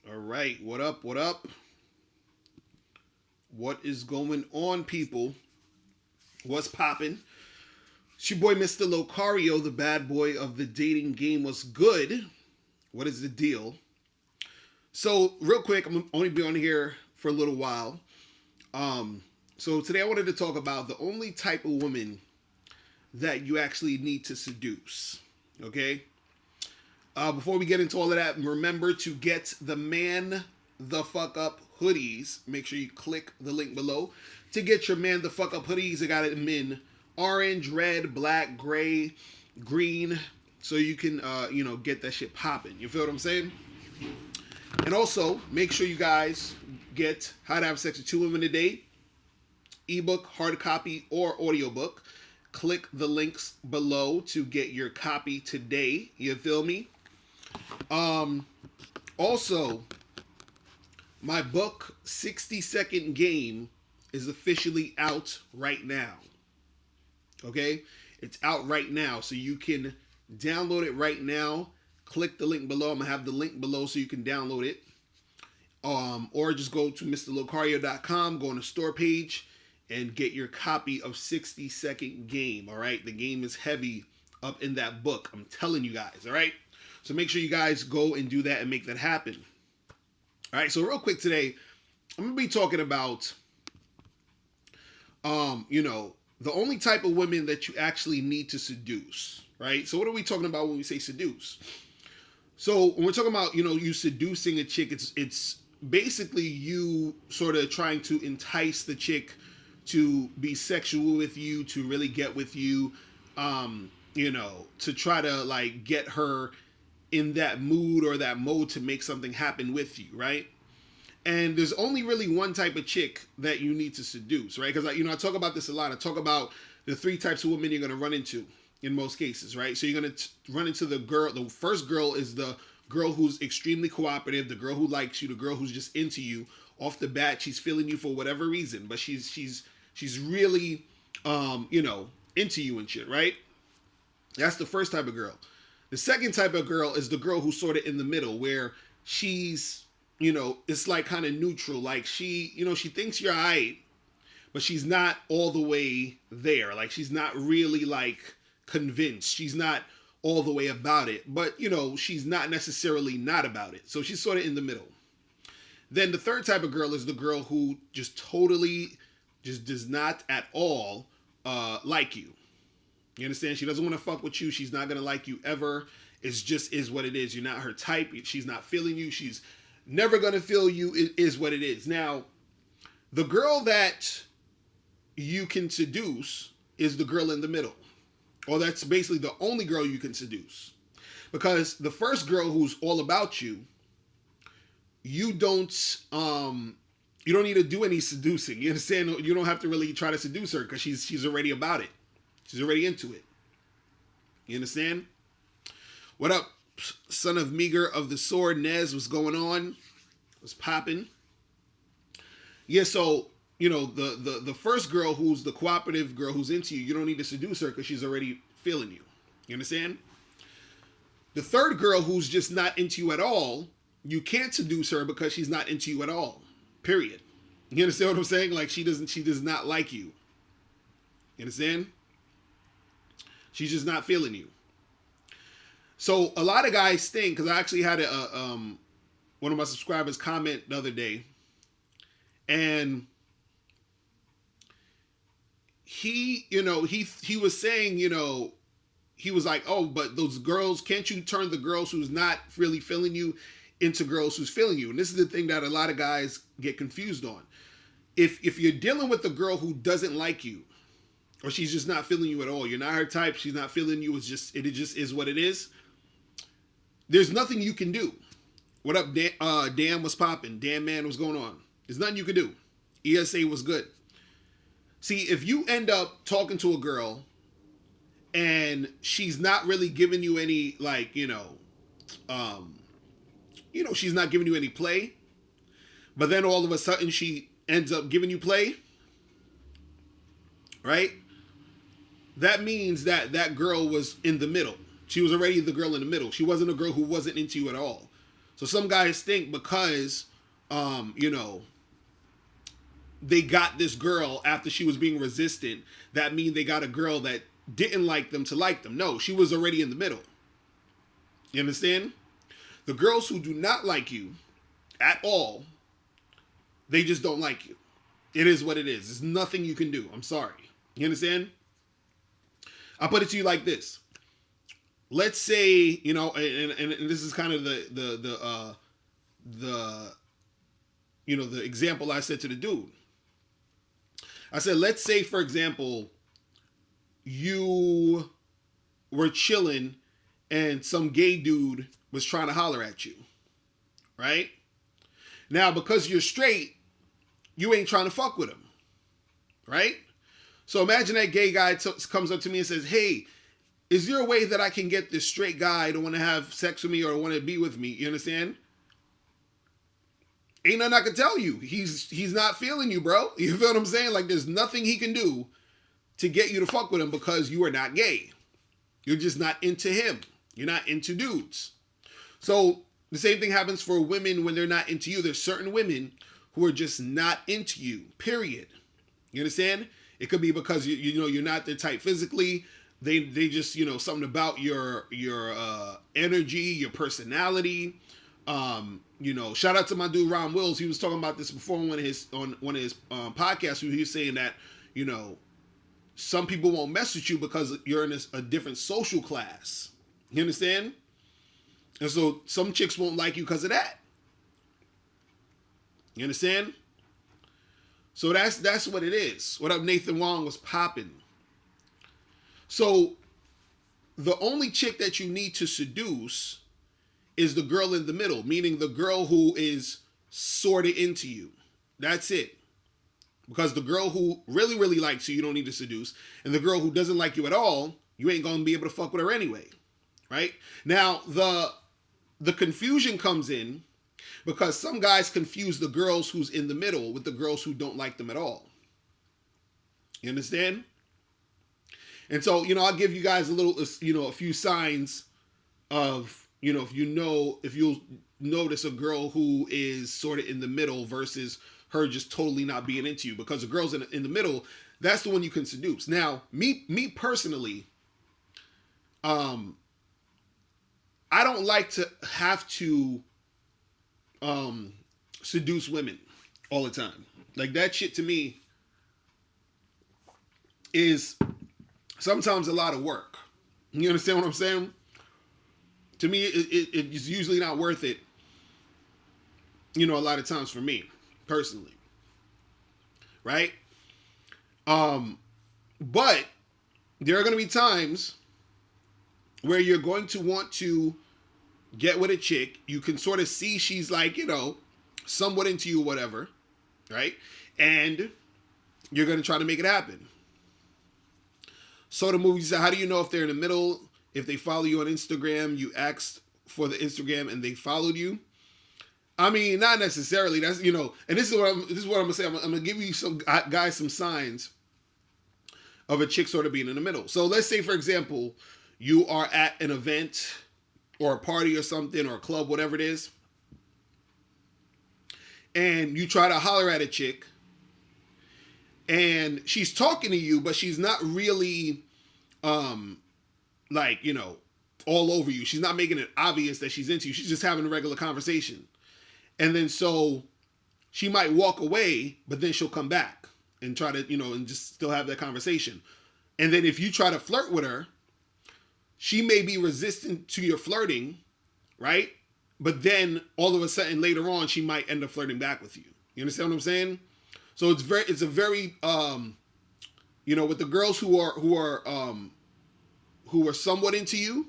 All right, what up? What up? What is going on, people? What's popping? It's your boy, Mr. Locario, the bad boy of the dating game. Was good? What is the deal? So, real quick, I'm only be on here for a little while. So today I wanted to talk about the only type of woman that you actually need to seduce. Okay. Before we get into all of that, remember to get the Man the Fuck Up hoodies. Make sure you click the link below to get your Man the Fuck Up hoodies. I got them in orange, red, black, gray, green, so you can get that shit popping. You feel what I'm saying? And also make sure you guys get How to Have Sex with Two Women a Day ebook, hard copy, or audiobook. Click the links below to get your copy today. You feel me? Also, my book 60-Second Game is officially out right now. Okay? It's out right now, so you can download it right now. Click the link below. I'm gonna have the link below so you can download it. Or just go to mrlocario.com, go on the store page, and get your copy of 60-Second Game. All right? The game is heavy up in that book. I'm telling you guys. All right? So make sure you guys go and do that and make that happen. All right, so real quick today, I'm going to be talking about, the only type of women that you actually need to seduce, right? So what are we talking about when we say seduce? So when we're talking about, you seducing a chick, it's basically you sort of trying to entice the chick to be sexual with you, to really get with you, to try to like get her in that mood or that mode to make something happen with you, right? And there's only really one type of chick that you need to seduce, right? Because I talk about this a lot. I talk about the three types of women you're going to run into in most cases, right? So you're going to run into the girl. The first girl is the girl who's extremely cooperative, the girl who likes you, the girl who's just into you off the bat. She's feeling you for whatever reason, but she's really into you and shit, right? That's the first type of girl. The second type of girl is the girl who's sort of in the middle, where she's, it's like kind of neutral. Like she thinks you're alright, but she's not all the way there. Like she's not really like convinced. She's not all the way about it, but she's not necessarily not about it. So she's sort of in the middle. Then the third type of girl is the girl who just totally just does not at all like you. You understand? She doesn't want to fuck with you. She's not going to like you ever. It's just is what it is. You're not her type. She's not feeling you. She's never going to feel you. It is what it is. Now, the girl that you can seduce is the girl in the middle. Or that's basically the only girl you can seduce. Because the first girl who's all about you, you don't need to do any seducing. You understand? You don't have to really try to seduce her because she's already about it. She's already into it. You understand? What up, son of Meager of the Sword, Nez? What's going on? What's popping? Yeah, so, the first girl who's the cooperative girl who's into you, you don't need to seduce her because she's already feeling you. You understand? The third girl who's just not into you at all, you can't seduce her because she's not into you at all. Period. You understand what I'm saying? Like she does not like you. You understand? She's just not feeling you. So a lot of guys think, because I actually had one of my subscribers comment the other day, and he was saying, he was like, oh, but those girls, can't you turn the girls who's not really feeling you into girls who's feeling you? And this is the thing that a lot of guys get confused on. If you're dealing with a girl who doesn't like you, or she's just not feeling you at all, you're not her type, she's not feeling you, it just is what it is, there's nothing you can do. What up, Dan? What's popping? Dan, man, what's going on? There's nothing you can do. ESA was good. See, if you end up talking to a girl and she's not really giving you any, like, she's not giving you any play, but then all of a sudden she ends up giving you play, right? That means that that girl was in the middle. She was already the girl in the middle. She wasn't a girl who wasn't into you at all. So some guys think because, you know, they got this girl after she was being resistant, that means they got a girl that didn't like them to like them. No, she was already in the middle. You understand? The girls who do not like you at all, they just don't like you. It is what it is. There's nothing you can do. I'm sorry. You understand? I'll put it to you like this. Let's say, you know, and this is kind of the you know, the example I said to the dude. I said, let's say, for example, you were chilling and some gay dude was trying to holler at you, right? Now, because you're straight, you ain't trying to fuck with him, right? So imagine that gay guy comes up to me and says, hey, is there a way that I can get this straight guy to want to have sex with me or want to be with me? You understand? Ain't nothing I can tell you. He's not feeling you, bro. You feel what I'm saying? Like, there's nothing he can do to get you to fuck with him because you are not gay. You're just not into him. You're not into dudes. So the same thing happens for women when they're not into you. There's certain women who are just not into you, period. You understand? It could be because you know you're not their type physically. They just, you know, something about your energy, your personality. You know, shout out to my dude Ron Wills. He was talking about this before on one of his podcasts. Where he was saying that, you know, some people won't mess with you because you're in a different social class. You understand? And so some chicks won't like you because of that. You understand? So that's what it is. What up, Nathan Wong was popping. So the only chick that you need to seduce is the girl in the middle, meaning the girl who is sort of into you. That's it. Because the girl who really, really likes you, you don't need to seduce. And the girl who doesn't like you at all, you ain't going to be able to fuck with her anyway. Right? Now, the confusion comes in because some guys confuse the girls who's in the middle with the girls who don't like them at all. You understand? And so, you know, I'll give you guys a little, you know, a few signs of, you know, if you'll notice a girl who is sort of in the middle versus her just totally not being into you. Because the girl's in the middle, that's the one you can seduce. Now, me personally, I don't like to have to seduce women all the time. Like, that shit to me is sometimes a lot of work. You understand what I'm saying? To me, it's usually not worth it, you know, a lot of times for me, personally. Right? But there are going to be times where you're going to want to get with a chick. You can sort of see she's like, you know, somewhat into you, whatever. Right? And you're going to try to make it happen. So the movie said, how do you know if they're in the middle? If they follow you on Instagram, you asked for the Instagram and they followed you. I mean, not necessarily. That's, you know, and this is what I'm gonna say. I'm gonna give you some guys some signs of a chick sort of being in the middle. So let's say, for example, you are at an event or a party or something or a club, whatever it is, and you try to holler at a chick, and she's talking to you, but she's not really, like, you know, all over you. She's not making it obvious that she's into you. She's just having a regular conversation. And then so she might walk away, but then she'll come back and try to, you know, and just still have that conversation. And then if you try to flirt with her, she may be resistant to your flirting, right? But then all of a sudden later on, she might end up flirting back with you. You understand what I'm saying? So it's a very, you know, with the girls who are somewhat into you,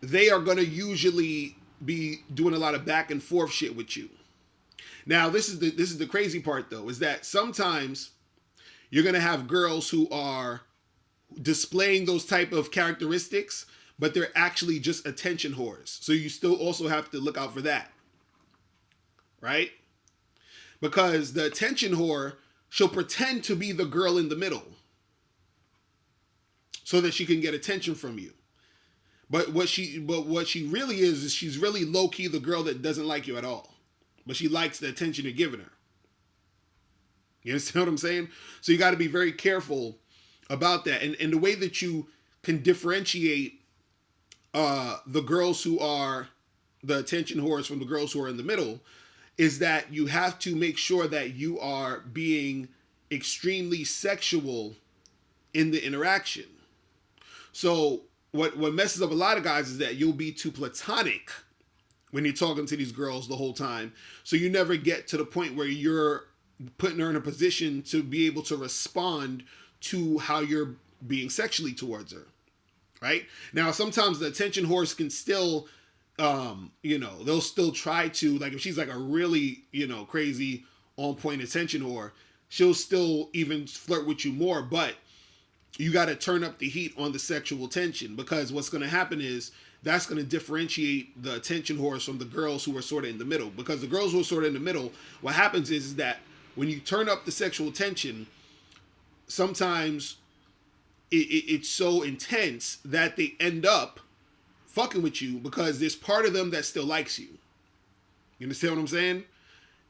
they are going to usually be doing a lot of back and forth shit with you. Now, this is the crazy part, though, is that sometimes you're going to have girls who are displaying those type of characteristics, but they're actually just attention whores. So you still also have to look out for that. Right? Because the attention whore, she'll pretend to be the girl in the middle so that she can get attention from you. But what she really is she's really low key the girl that doesn't like you at all, but she likes the attention you're giving her. You understand what I'm saying? So you got to be very careful about that, and the way that you can differentiate the girls who are the attention whores from the girls who are in the middle is that you have to make sure that you are being extremely sexual in the interaction. So what messes up a lot of guys is that you'll be too platonic when you're talking to these girls the whole time. So you never get to the point where you're putting her in a position to be able to respond to how you're being sexually towards her. Right? Now, sometimes the attention horse can still, they'll still try to, like, if she's like a really, crazy on point attention whore, she'll still even flirt with you more, but you got to turn up the heat on the sexual tension, because what's going to happen is that's going to differentiate the attention whores from the girls who are sort of in the middle. Because the girls who are sort of in the middle, what happens is that when you turn up the sexual tension, sometimes it's so intense that they end up fucking with you because there's part of them that still likes you. You understand what I'm saying?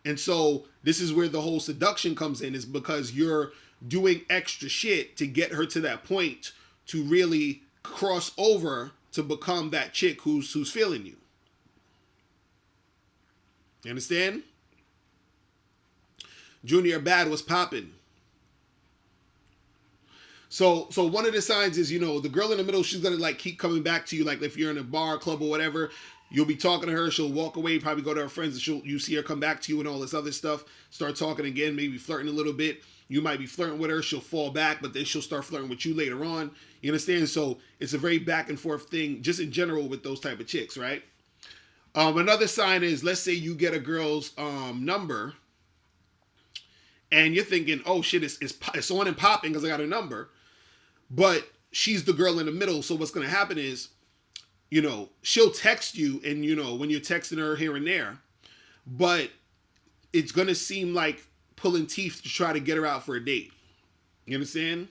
And so this is where the whole seduction comes in, is because you're doing extra shit to get her to that point to really cross over to become that chick who's feeling you. You understand? Junior Bad was popping. So one of the signs is, the girl in the middle, she's gonna like keep coming back to you. Like if you're in a bar, club, or whatever, you'll be talking to her. She'll walk away, probably go to her friends, and you see her come back to you and all this other stuff. Start talking again, maybe flirting a little bit. You might be flirting with her. She'll fall back, but then she'll start flirting with you later on. You understand? So it's a very back and forth thing, just in general with those type of chicks, right? Another sign is, let's say you get a girl's number, and you're thinking, oh shit, it's on and popping because I got her number. But she's the girl in the middle. So what's going to happen is, she'll text you, and, when you're texting her here and there, but it's going to seem like pulling teeth to try to get her out for a date. You understand?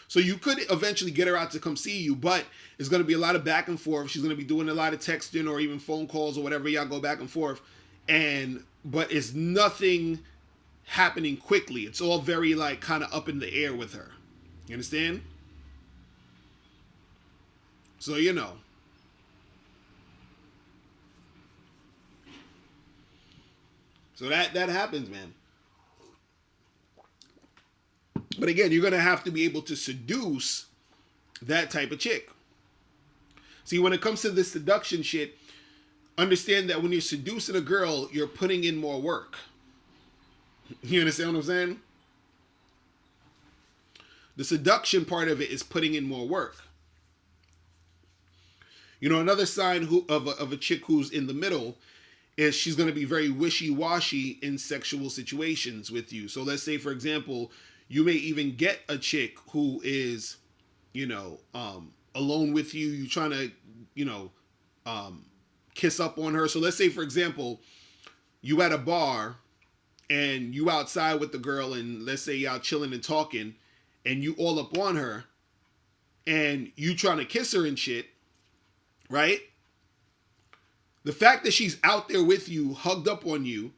So you could eventually get her out to come see you, but it's going to be a lot of back and forth. She's going to be doing a lot of texting or even phone calls or whatever. Y'all go back and forth. But it's nothing happening quickly. It's all very like kind of up in the air with her. You understand? So, So that happens, man. But again, you're going to have to be able to seduce that type of chick. See, when it comes to this seduction shit, understand that when you're seducing a girl, you're putting in more work. You understand what I'm saying? The seduction part of it is putting in more work. Another sign of a chick who's in the middle is she's going to be very wishy-washy in sexual situations with you. So let's say, for example, you may even get a chick who is, alone with you. You're trying to, kiss up on her. So let's say, for example, you at a bar and you outside with the girl, and let's say y'all chilling and talking, and you all up on her, and you trying to kiss her and shit, right? The fact that she's out there with you, hugged up on you,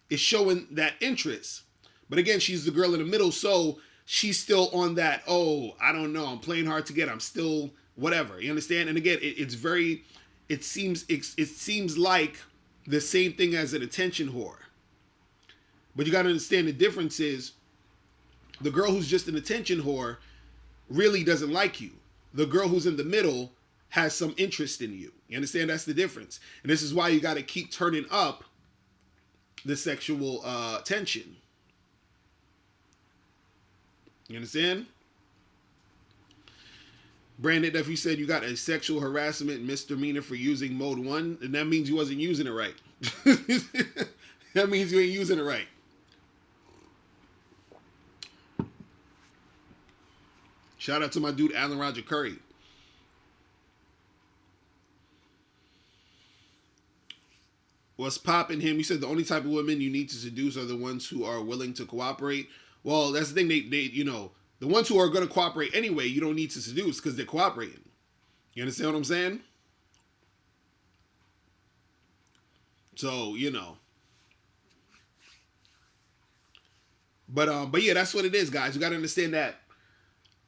is showing that interest. But again, she's the girl in the middle, so she's still on that, oh, I don't know, I'm playing hard to get, I'm still whatever. You understand? And again, it seems like the same thing as an attention whore. But you got to understand the difference is, the girl who's just an attention whore really doesn't like you. The girl who's in the middle has some interest in you. You understand? That's the difference. And this is why you got to keep turning up the sexual tension. You understand? Brandon Duffy said you got a sexual harassment misdemeanor for using mode 1, and that means you wasn't using it right. That means you ain't using it right. Shout out to my dude, Alan Roger Curry. What's popping him? You said the only type of women you need to seduce are the ones who are willing to cooperate. Well, that's the thing. They the ones who are going to cooperate anyway, you don't need to seduce because they're cooperating. You understand what I'm saying? So, you know. But yeah, that's what it is, guys. You got to understand that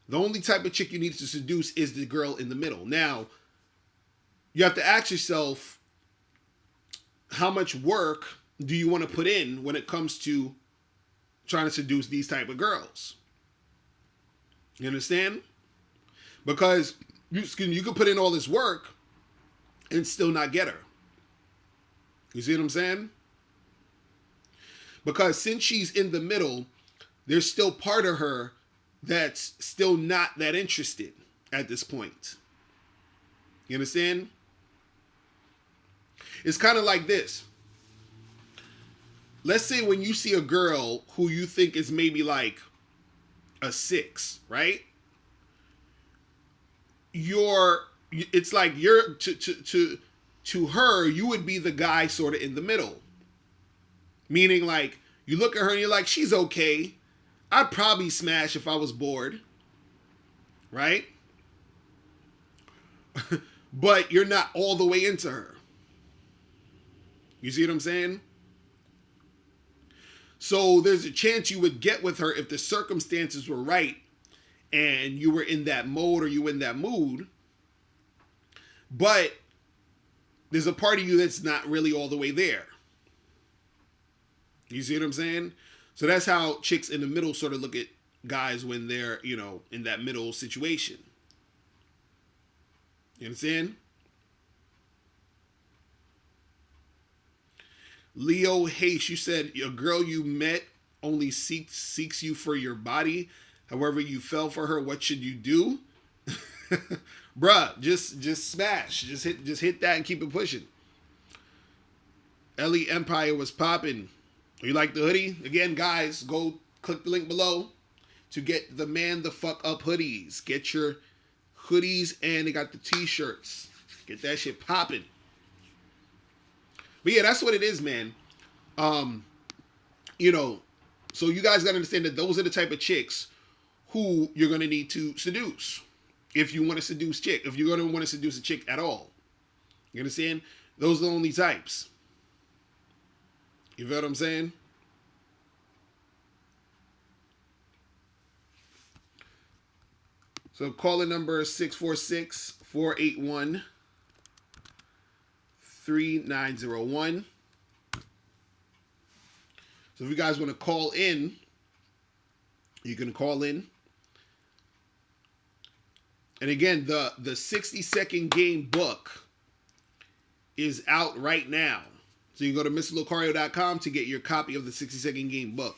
the only type of chick you need to seduce is the girl in the middle. Now, you have to ask yourself, how much work do you want to put in when it comes to trying to seduce these type of girls? You understand? Because you could put in all this work and still not get her. You see what I'm saying? Because since she's in the middle, there's still part of her that's still not that interested at this point. You understand? It's kind of like this. Let's say when you see a girl who you think is maybe like a 6, right? It's like you're to her, you would be the guy sort of in the middle. Meaning, like, you look at her and you're like, she's okay. I'd probably smash if I was bored. Right? But you're not all the way into her. You see what I'm saying? So there's a chance you would get with her if the circumstances were right and you were in that mode or you were in that mood. But there's a part of you that's not really all the way there. You see what I'm saying? So that's how chicks in the middle sort of look at guys when they're, you know, in that middle situation. You understand? Leo Hayes, you said a girl you met only seeks you for your body. However, you fell for her. What should you do? Bruh, just smash. Just hit that and keep it pushing. Ellie Empire was popping. You like the hoodie? Again, guys, go click the link below to get the Man the Fuck Up hoodies. Get your hoodies and they got the t-shirts. Get that shit popping. But yeah, that's what it is, man. You know, so you guys gotta understand that those are the type of chicks who you're gonna need to seduce. If you want to seduce chick. If you're gonna want to seduce a chick at all. You understand? Those are the only types. You feel what I'm saying? So caller number 646-481-3901. So if you guys want to call in, you can call in. And again, the 60-second game book is out right now. So you go to MrLocario.com to get your copy of the 60-second game book.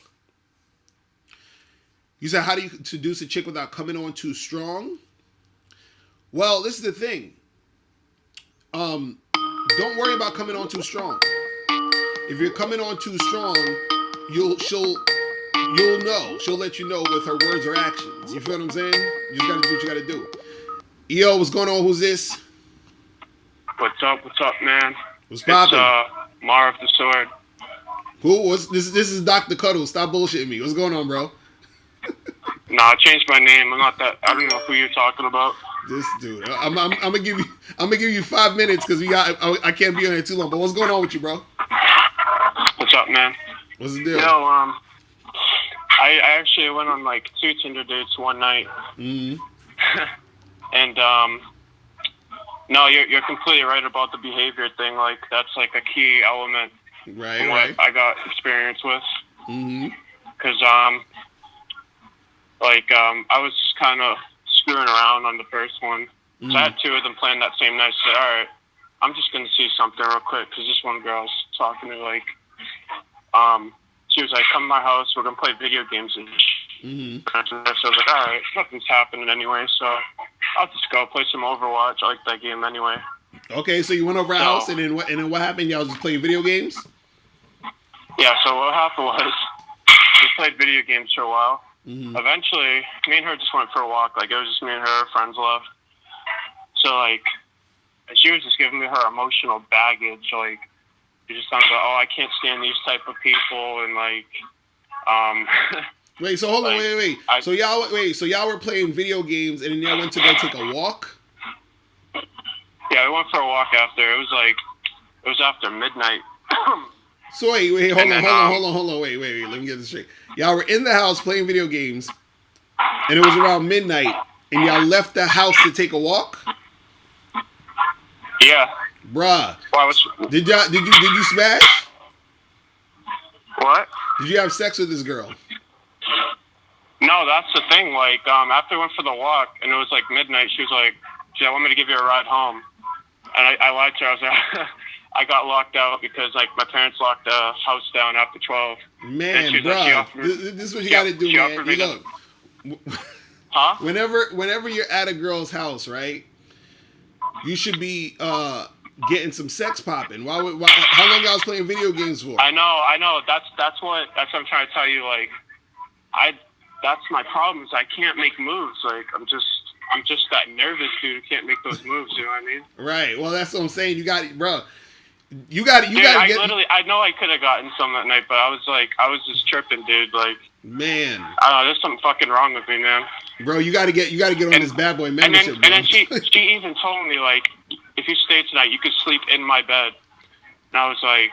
You said, how do you seduce a chick without coming on too strong? Well, this is the thing. Don't worry about coming on too strong. If you're coming on too strong, you'll know. She'll let you know with her words or actions. You feel what I'm saying? You just gotta do what you gotta do. Yo, what's going on? Who's this? What's up, man? What's poppin'? It's Marv the Sword. Who? This is Dr. Cuddle. Stop bullshitting me. What's going on, bro? Nah, I changed my name. I don't know who you're talking about. This dude. I'm gonna give you 5 minutes because I can't be on here too long. But what's going on with you, bro? What's up, man? What's the deal? Yo, I actually went on like 2 Tinder dates one night. Mm-hmm. And no, you're completely right about the behavior thing. Like that's like a key element. Right. What I got experience with. Mm-hmm. Because I was just kind of screwing around on the first one. Mm-hmm. So I had 2 of them playing that same night. So I said, all right, I'm just gonna see something real quick because this one girl I was talking to, like, she was like, come to my house, we're gonna play video games and mm-hmm. So I was like, all right, nothing's happening anyway, so I'll just go play some Overwatch. I like that game anyway. Okay, so you went over our house, and then what happened? Y'all just playing video games? Yeah. So what happened was we played video games for a while. Mm-hmm. Eventually, me and her just went for a walk. Like it was just me and her. Friends left. So like, she was just giving me her emotional baggage. Like, you're just talking about, oh, I can't stand these type of people, and like, Wait, so hold on, wait. So y'all were playing video games, and then y'all went to go take a walk? Yeah, we went for a walk after. It was after midnight. So wait, hold on. Wait. Let me get this straight. Y'all were in the house playing video games, and it was around midnight, and y'all left the house to take a walk. Yeah. Bruh. Well, did you smash? What? Did you have sex with this girl? No, that's the thing. Like, after we went for the walk, and it was like midnight, she was like, "Gee, I want me to give you a ride home." And I lied to her. I was like, I got locked out because like my parents locked the house down after 12. Man, bro, this is what you got to do, man. You look, huh? Whenever you're at a girl's house, right? You should be getting some sex popping. How long y'all was playing video games for? I know. That's what I'm trying to tell you. Like, that's my problem is I can't make moves. Like, I'm just that nervous dude who can't make those moves. You know what I mean? Right. Well, that's what I'm saying. You got it, bro. I know I could have gotten some that night, but I was just tripping, dude. Like, man, I don't know. There's something fucking wrong with me, man. Bro, you gotta get on this bad boy membership. And then she even told me like, if you stay tonight, you could sleep in my bed. And I was like,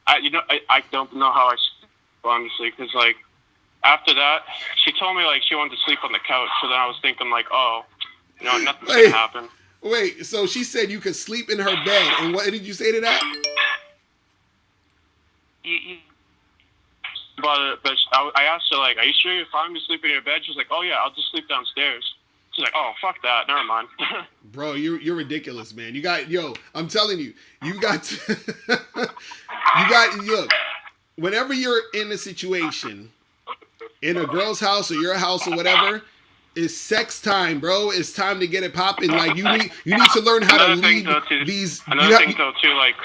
I don't know how I sleep, honestly, because like after that, she told me like she wanted to sleep on the couch. So then I was thinking like, oh, nothing's gonna happen. Wait, so she said you could sleep in her bed, and what did you say to that? But I asked her, like, are you sure you're fine to sleep in your bed? She's like, oh, yeah, I'll just sleep downstairs. She's like, oh, fuck that. Never mind. Bro, you're ridiculous, man. I'm telling you, look, whenever you're in a situation, in a girl's house or your house or whatever, it's sex time, bro. It's time to get it popping. Like, you need to learn how to lead these. Another thing, though, too, like...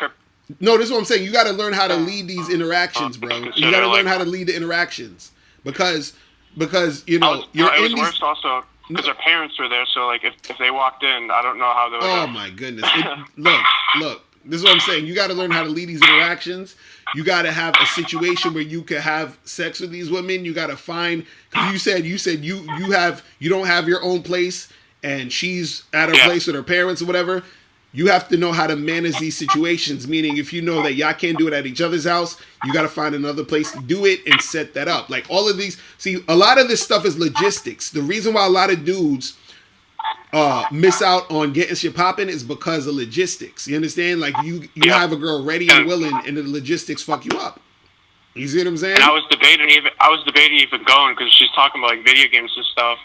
No, this is what I'm saying. You got to learn how to lead these interactions, bro. You got to learn how to lead the interactions because you're in these. It was worse also because her parents were there. So like if they walked in, I don't know how they would. Oh my goodness! Look. This is what I'm saying. You got to learn how to lead these interactions. You got to have a situation where you can have sex with these women. You got to find. Cause you said you don't have your own place, and she's at her place with her parents or whatever. You have to know how to manage these situations, meaning if you know that y'all can't do it at each other's house, you got to find another place to do it and set that up. Like all of these, see, a lot of this stuff is logistics. The reason why a lot of dudes miss out on getting shit popping is because of logistics. You understand? Like you have a girl ready and willing, and the logistics fuck you up. You see what I'm saying? And I was debating even going because she's talking about like video games and stuff.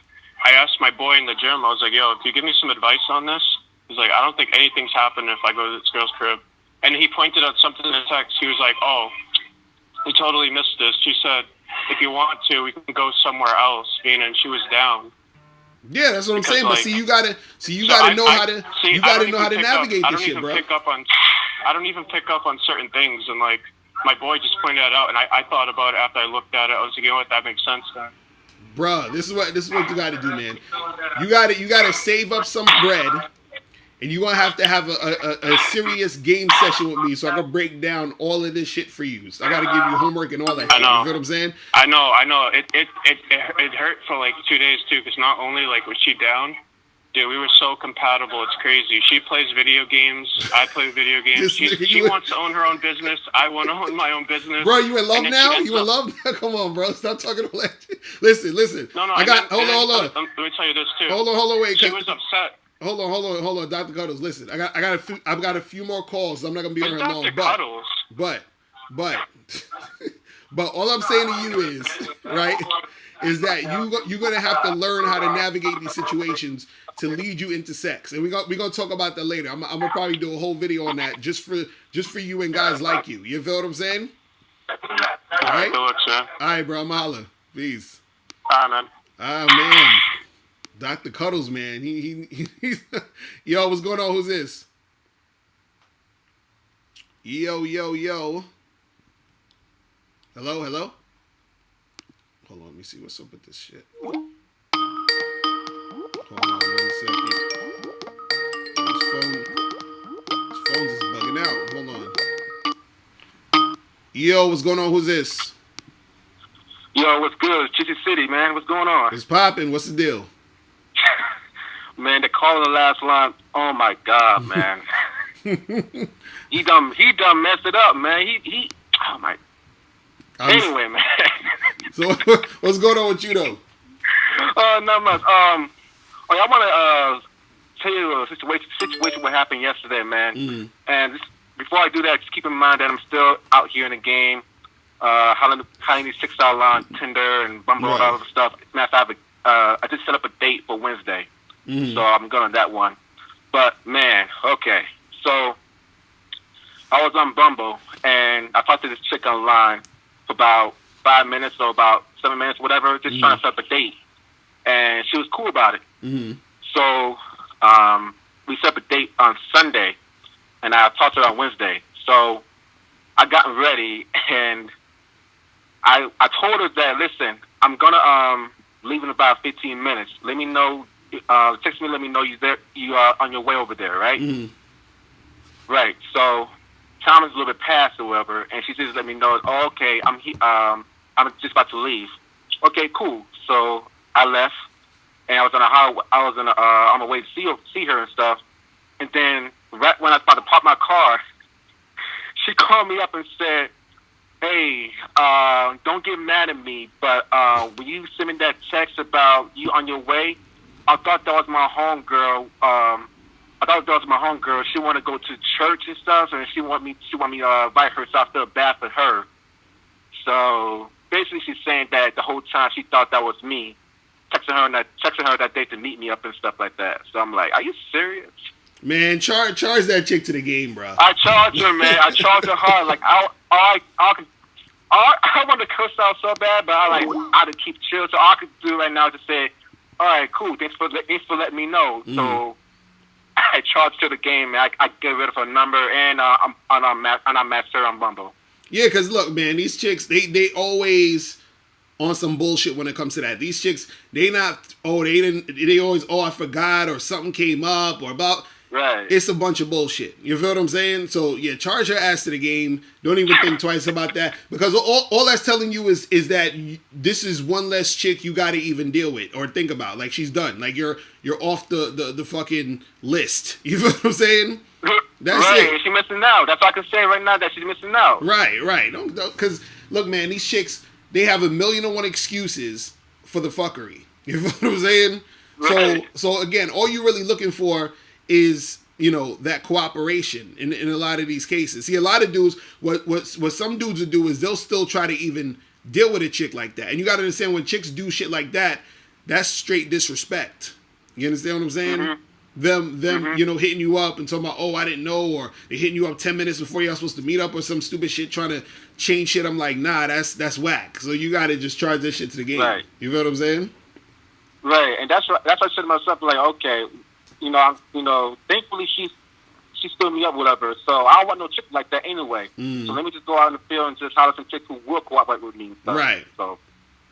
I asked my boy in the gym. I was like, "Yo, can you give me some advice on this?" He's like, I don't think anything's happened if I go to this girl's crib. And he pointed out something in the text. He was like, oh, we totally missed this. She said, if you want to, we can go somewhere else. And she was down. Yeah, that's what I'm saying. But see, you gotta know how to navigate this shit, bro. I don't even pick up on certain things. And like, my boy just pointed that out. And I thought about it after I looked at it. I was like, you know what, that makes sense then. Bruh, this is what you gotta do, man. You gotta save up some bread. And you're going to have a serious game session with me so I can break down all of this shit for you. So I got to give you homework and all that shit. You know what I'm saying? I know. It hurt for like 2 days, too, because not only like was she down, dude, we were so compatible. It's crazy. She plays video games. I play video games. She wants to own her own business. I want to own my own business. Bro, you in love now? You in love now? Come on, bro. Stop talking about that. Listen. No, hold on. Let me tell you this, too. Hold on, wait. She was upset. Hold on, Dr. Cuddles. Listen, I've got a few more calls. I'm not gonna be on here long. But all I'm saying to you is that you're gonna have to learn how to navigate these situations to lead you into sex, and we're gonna talk about that later. I'm gonna probably do a whole video on that just for you and guys like you. You feel what I'm saying? All right. All right, bro. I'm holla. Peace. All right, man. Ah, man. Dr. Cuddles, man. He's yo, what's going on? Who's this? Yo. Hello? Hold on, let me see what's up with this shit. Hold on 1 second. This phone's is bugging out. Hold on. Yo, what's going on? Who's this? Yo, what's good? Chichi City, man. What's going on? It's popping. What's the deal? Man, the call on the last line. Oh my God, man. he done messed it up, man. He. Oh my. Anyway, man. So what's going on with you though? Not much. I want to tell you a situation what happened yesterday, man. And before I do that, just keep in mind that I'm still out here in the game, hiding these 6-hour line, Tinder and Bumble and all of the stuff. Matter of fact, I just set up a date for Wednesday, so I'm going on that one. But man, okay, so I was on Bumble and I talked to this chick online for about 5 minutes or about 7 minutes, whatever, just trying to set up a date, and she was cool about it. So we set up a date on Sunday, and I talked to her on Wednesday. So I got ready, and I told her that, listen, I'm gonna leave in about 15 minutes. Let me know. Text me. Let me know you are on your way over there, right? Right. So time is a little bit past or whatever, and she just let me know. Oh, okay, I'm just about to leave. Okay, cool. So I left, and I was on my way to see her and stuff. And then right when I was about to park my car, she called me up and said, "Hey, don't get mad at me, but when you sent me that text about you on your way, I thought that was my homegirl. She wanted to go to church and stuff, and she want me to invite her, so I feel bad for her." So basically, she's saying that the whole time she thought that was me, texting her that day to meet me up and stuff like that. So I'm like, "Are you serious?" Man, charge that chick to the game, bro. I charged her, man. I charged her hard. Like I want to curse out so bad, but I to keep chill. So all I could do right now is just say, "All right, cool. Thanks for letting me know." So I charged her the game, man. I get rid of her number, and I matched her on Bumble. Yeah, because look, man, these chicks, they always on some bullshit when it comes to that. These chicks, they always, I forgot, or something came up, or about. Right. It's a bunch of bullshit. You feel what I'm saying? So yeah, charge her ass to the game. Don't even think twice about that, because all that's telling you is that this is one less chick you got to even deal with or think about. Like, she's done. Like, you're off the fucking list. You feel what I'm saying? That's right. it. She's missing out. That's all I can say right now, that she's missing out. Right. Don't, because look, man, these chicks, they have 1,000,001 excuses for the fuckery. You feel what I'm saying? Right. So again, all you're really looking for is, that cooperation in a lot of these cases. See, a lot of dudes, what some dudes will do is they'll still try to even deal with a chick like that. And you got to understand, when chicks do shit like that, that's straight disrespect. You understand what I'm saying? Them hitting you up and talking about, "Oh, I didn't know," or they hitting you up 10 minutes before y'all supposed to meet up, or some stupid shit trying to change shit. I'm like, nah, that's whack. So you got to just charge this shit to the game. Right. You feel what I'm saying? Right. And that's what I said to myself, like, okay, thankfully she stood me up, whatever. So I don't want no chick like that anyway. So let me just go out in the field and just holler some chick who will cooperate with me. Right. So.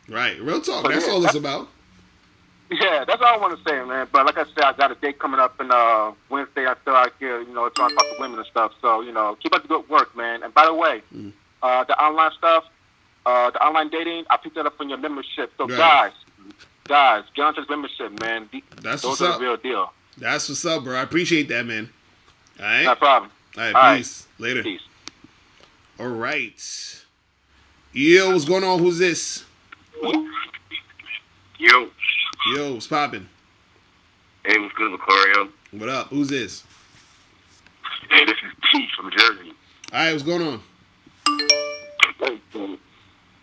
Right. Real talk. That's all it's about. Yeah, that's all I want to say, man. But like I said, I got a date coming up, and Wednesday I still out here, trying to talk to women and stuff. So, keep up the good work, man. And by the way, the online stuff, the online dating, I picked that up from your membership. So guys, get onto this membership, man. Those are the real deal. That's what's up, bro. I appreciate that, man. All right? No problem. All right, peace. Later. Peace. All right. Yo, what's going on? Who's this? Yo, what's poppin'? Hey, what's good, Locario? What up? Who's this? Hey, this is T from Jersey. All right, what's going on? Hey, so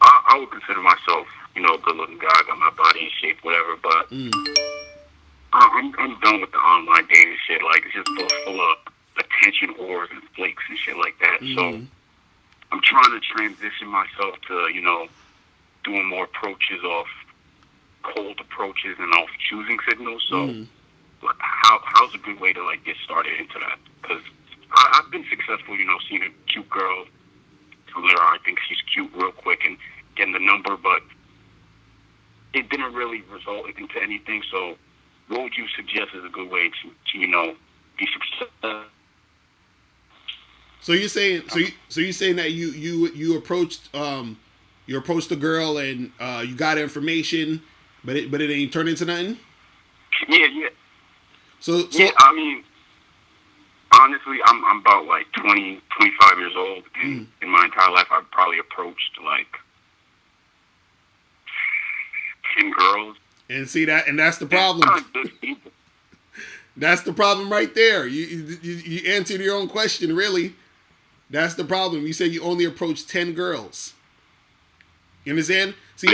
I would consider myself, a good-looking guy. I got my body in shape, whatever, but I'm done with the online dating shit. Like, it's just full of attention whores and flakes and shit like that. So I'm trying to transition myself to, doing more approaches off cold approaches and off choosing signals. So how's a good way to, get started into that? Because I've been successful, seeing a cute girl, telling her I think she's cute real quick and getting the number, but it didn't really result into anything. So what would you suggest is a good way to be successful? So you're saying that you approached the girl and you got information, but it ain't turned into nothing? Yeah. So yeah, I mean, honestly, I'm about like 20, 25 years old, and in my entire life, I've probably approached like 10 girls. and see that, and that's the problem. That's the problem right there. You answered your own question, really. That's the problem. You said you only approached 10 girls. You understand? See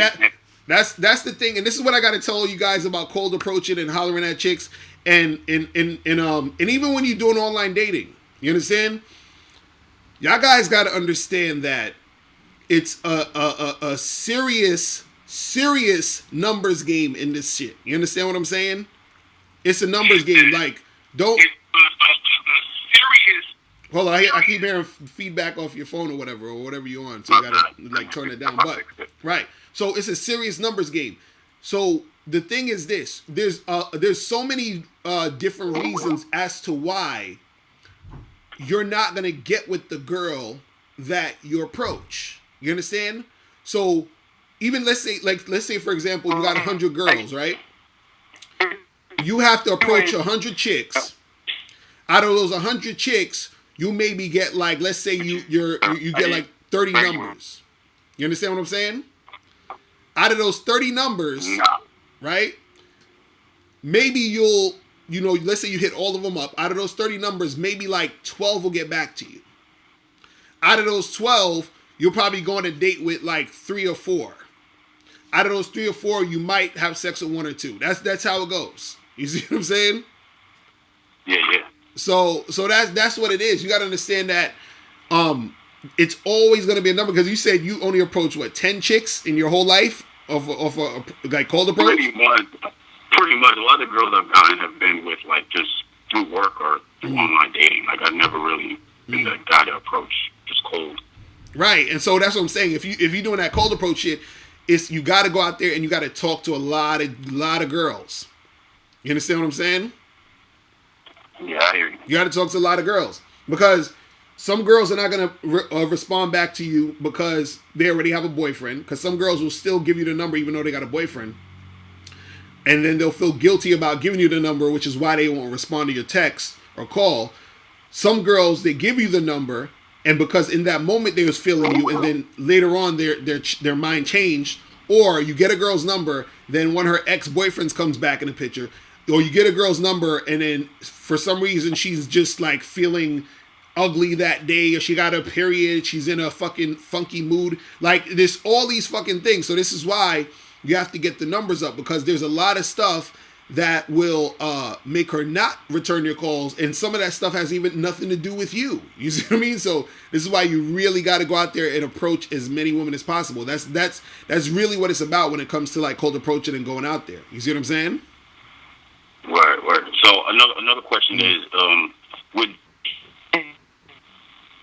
that's the thing, and this is what I got to tell you guys about cold approaching and hollering at chicks, and even when you're doing online dating. You understand? Y'all guys got to understand that it's a serious numbers game in this shit. You understand what I'm saying? It's a numbers game. Like, don't. Hold on, I keep hearing feedback off your phone or whatever you're on, so you gotta like turn it down. But right, so it's a serious numbers game. So the thing is this: there's so many different reasons as to why you're not gonna get with the girl that you approach. You understand? So even let's say for example you got 100 girls, right? You have to approach 100 chicks. Out of those 100 chicks, you maybe get like, let's say you get like 30 numbers. You understand what I'm saying? Out of those 30 numbers, right? Maybe let's say you hit all of them up. Out of those 30 numbers, maybe like 12 will get back to you. Out of those 12, you'll probably go on a date with like 3 or 4. Out of those 3 or 4, you might have sex with 1 or 2. That's how it goes. You see what I'm saying? Yeah. So that's what it is. You got to understand that it's always going to be a number, because you said you only approach 10 chicks in your whole life of a like cold approach. Pretty much. A lot of girls I've gotten have been with like just through work or through online dating. Like I've never really been the guy to approach just cold. Right, and so that's what I'm saying. If you're doing that cold approach shit, you got to go out there and you got to talk to a lot of girls. You understand what I'm saying? Yeah, I hear you. You got to talk to a lot of girls, because some girls are not going to respond back to you because they already have a boyfriend. Because some girls will still give you the number even though they got a boyfriend, and then they'll feel guilty about giving you the number, which is why they won't respond to your text or call. Some girls, they give you the number, and because in that moment they was feeling you, and then later on their mind changed, or you get a girl's number, then one of her ex-boyfriends comes back in the picture. Or you get a girl's number, and then for some reason she's just like feeling ugly that day, or she got a period, she's in a fucking funky mood. Like there's all these fucking things. So this is why you have to get the numbers up, because there's a lot of stuff that will make her not return your calls, and some of that stuff has even nothing to do with you. You see what I mean? So this is why you really got to go out there and approach as many women as possible. That's really what it's about when it comes to like cold approaching and going out there. You see what I'm saying? Right. So another question is, would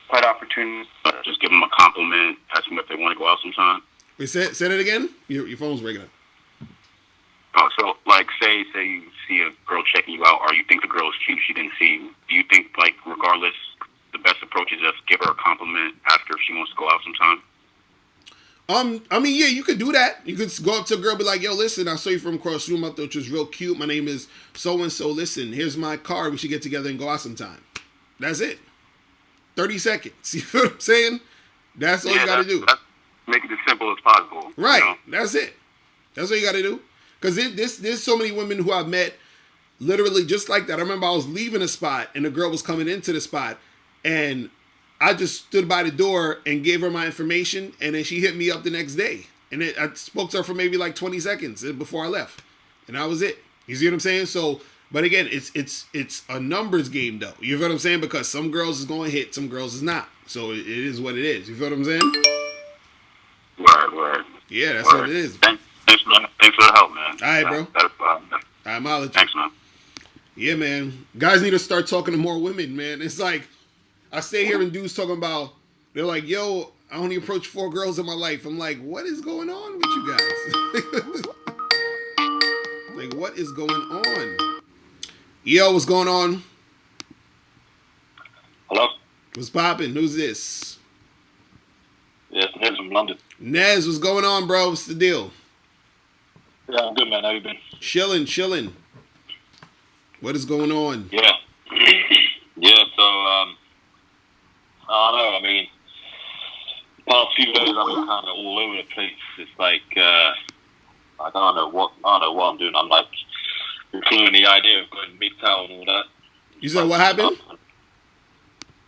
quite opportunity just give them a compliment, ask them if they want to go out sometime? Wait, say that again. Your phone's breaking up. Oh, so like say you see a girl checking you out, or you think the girl's cute, she didn't see you. Do you think like regardless, the best approach is just give her a compliment, ask her if she wants to go out sometime? I mean, yeah, you could do that. You could go up to a girl, be like, yo, listen, I saw you from across the room. I thought you was real cute. My name is so-and-so. Listen, here's my card. We should get together and go out sometime. That's it. 30 seconds. You know what I'm saying? That's all you got to do. Make it as simple as possible. Right. You know? That's it. That's all you got to do. Because there's so many women who I've met literally just like that. I remember I was leaving a spot, and the girl was coming into the spot, and I just stood by the door and gave her my information, and then she hit me up the next day. And I spoke to her for maybe like 20 seconds before I left. And that was it. You see what I'm saying? So, but again, it's a numbers game though. You feel what I'm saying? Because some girls is going to hit, some girls is not. So it is what it is. You feel what I'm saying? Word. Yeah, that's what it is. Thanks for the help, man. All right, bro. I'm out. Thanks, man. Yeah, man. Guys need to start talking to more women, man. It's like, I stay hearing dudes talking about, they're like, yo, I only approached 4 girls in my life. I'm like, what is going on with you guys? Like, what is going on? Yo, what's going on? Hello? What's poppin'? Who's this? Yeah, it's Nez from London. Nez, what's going on, bro? What's the deal? Yeah, I'm good, man. How you been? Chilling. What is going on? Yeah. Yeah, so, I don't know, I mean, past few days I've been kind of all over the place. It's like, I don't know what I'm doing. I'm like, including the idea of going midtown and all that. You said what happened?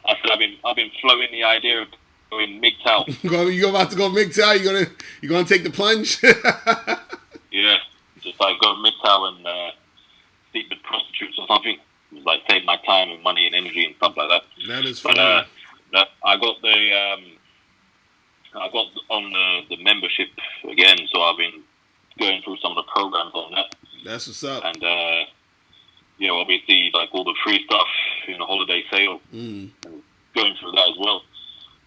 I said I've been floating the idea of going midtown. You about to go midtown? You gonna take the plunge? Yeah, just like go midtown and sleep with prostitutes or something. Just like take my time and money and energy and stuff like that. That is fun. But I got on the membership again, so I've been going through some of the programs on that. That's what's up. And obviously like all the free stuff in the holiday sale, and going through that as well.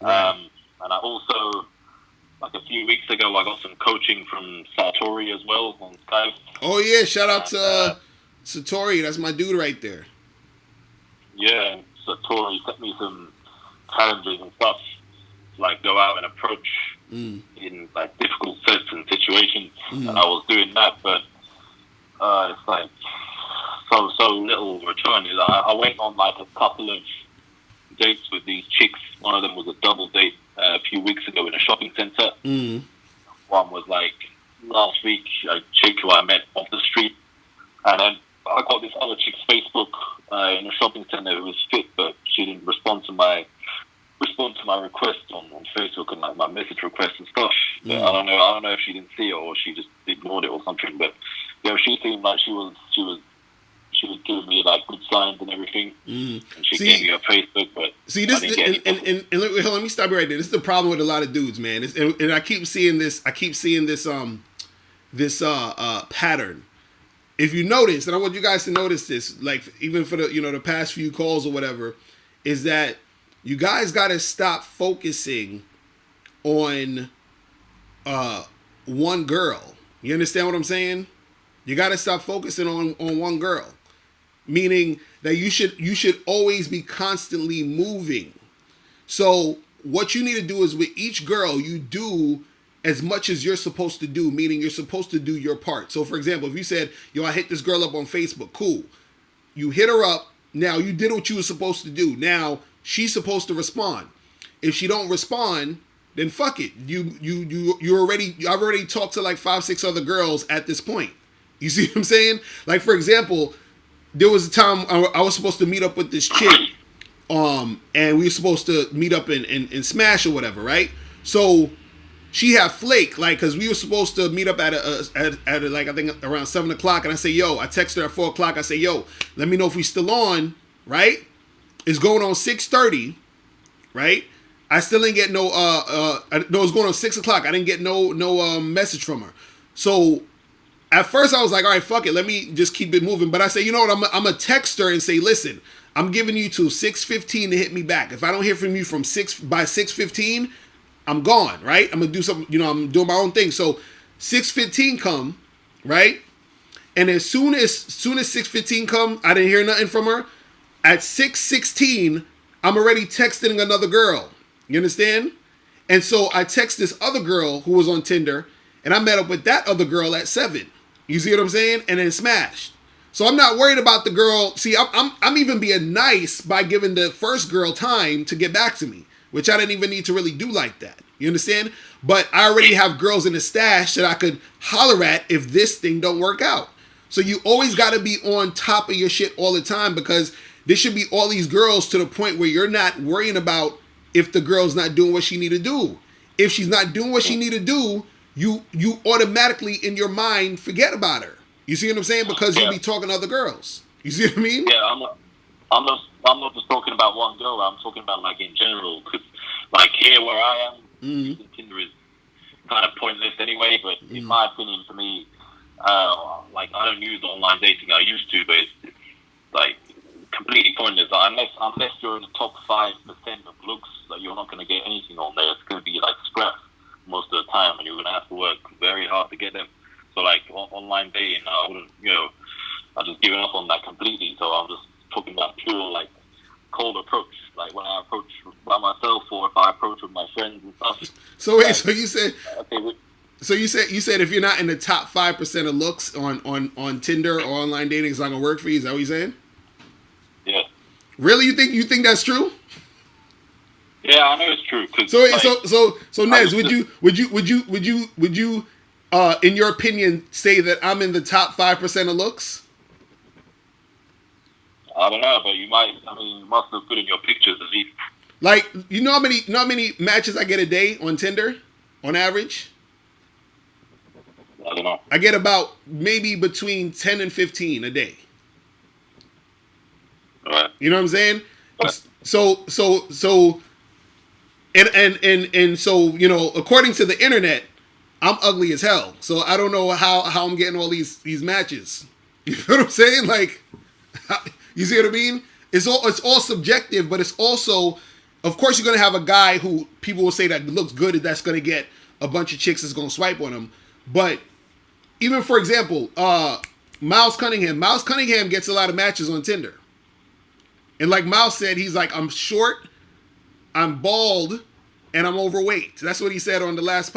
Right. And I also, like a few weeks ago, I got some coaching from Satori as well on Skype. Oh yeah, shout out to Satori. That's my dude right there. Yeah, and Satori set me some challenges and stuff, like go out and approach in like difficult sets and situations. And I was doing that, but it's like so little return. I went on like a couple of dates with these chicks. One of them was a double date a few weeks ago in a shopping center. One was like last week, a chick who I met off the street, and then I got this other chick's Facebook in a shopping center who was fit, but she didn't respond to my request on Facebook and like my message requests and stuff. But I don't know if she didn't see it or she just ignored it or something. But she seemed like she was giving me like good signs and everything. And she gave me her Facebook, but see this and let me stop you right there. This is the problem with a lot of dudes, man. And I keep seeing this. This pattern. If you notice, and I want you guys to notice this, like even for the past few calls or whatever, is that you guys got to stop focusing on one girl. You understand what I'm saying? You got to stop focusing on one girl, meaning that you should always be constantly moving. So what you need to do is with each girl, you do as much as you're supposed to do, meaning you're supposed to do your part. So for example, if you said, yo, I hit this girl up on Facebook, cool. You hit her up. Now you did what you were supposed to do. Now she's supposed to respond. If she don't respond, then fuck it. I've already talked to like 5-6 other girls at this point. You see what I'm saying? Like for example, there was a time I was supposed to meet up with this chick, and we were supposed to meet up and smash or whatever, right? So she had flake, like, because we were supposed to meet up at like I think around 7 o'clock, and I say, yo, I text her at 4 o'clock. I say, yo, let me know if we still on, right? It's going on 6:30, right? I still didn't get no. No, it's going on 6 o'clock. I didn't get no message from her. So at first I was like, all right, fuck it, let me just keep it moving. But I say, you know what? I'm a text her and say, listen, I'm giving you till 6:15 to hit me back. If I don't hear from you by 6:15. I'm gone, right? I'm gonna do something, I'm doing my own thing. So 6:15 come, right? And as soon as 6:15 come, I didn't hear nothing from her. At 6:16, I'm already texting another girl. You understand? And so I text this other girl who was on Tinder, and I met up with that other girl at 7. You see what I'm saying? And then smashed. So I'm not worried about the girl. See, I'm even being nice by giving the first girl time to get back to me, which I didn't even need to really do like that. You understand? But I already have girls in the stash that I could holler at if this thing don't work out. So you always got to be on top of your shit all the time, because there should be all these girls to the point where you're not worrying about if the girl's not doing what she need to do. If she's not doing what she need to do, you automatically in your mind forget about her. You see what I'm saying? Because you'll be talking to other girls. You see what I mean? Yeah, I'm not just talking about one girl. I'm talking about like in general. Cause like here where I am, Tinder is kind of pointless anyway. But in my opinion, for me, like I don't use online dating. I used to, but it's like completely pointless. Unless you're in the top 5% of looks, like you're not going to get anything on there. It's going to be like scraps most of the time, and you're going to have to work very hard to get them. So like online dating, I wouldn't, I just given up on that completely. So I'm just talking about pure like cold approach, like when I approach by myself or if I approach with my friends and stuff. So wait, so you said, so you said if you're not in the top 5% of looks on Tinder or online dating, it's not gonna work for you. Is that what you're saying? Really, you think that's true? Yeah, I know it's true. So Nez, would you in your opinion say that I'm in the top 5% of looks? I don't know, but you must look good in your pictures at least. Like, you know how many matches I get a day on Tinder, on average? I don't know. I get about maybe between 10 and 15 a day. All right. You know what I'm saying? Right. So and so, you know, according to the internet, I'm ugly as hell. So I don't know how I'm getting all these matches. You know what I'm saying? Like, you see what I mean? It's all subjective, but it's also, of course, you're gonna have a guy who people will say that looks good, that's gonna get a bunch of chicks that's gonna swipe on him. But even for example, Miles Cunningham gets a lot of matches on Tinder. And like Miles said, he's like, I'm short, I'm bald, and I'm overweight. That's what he said on the last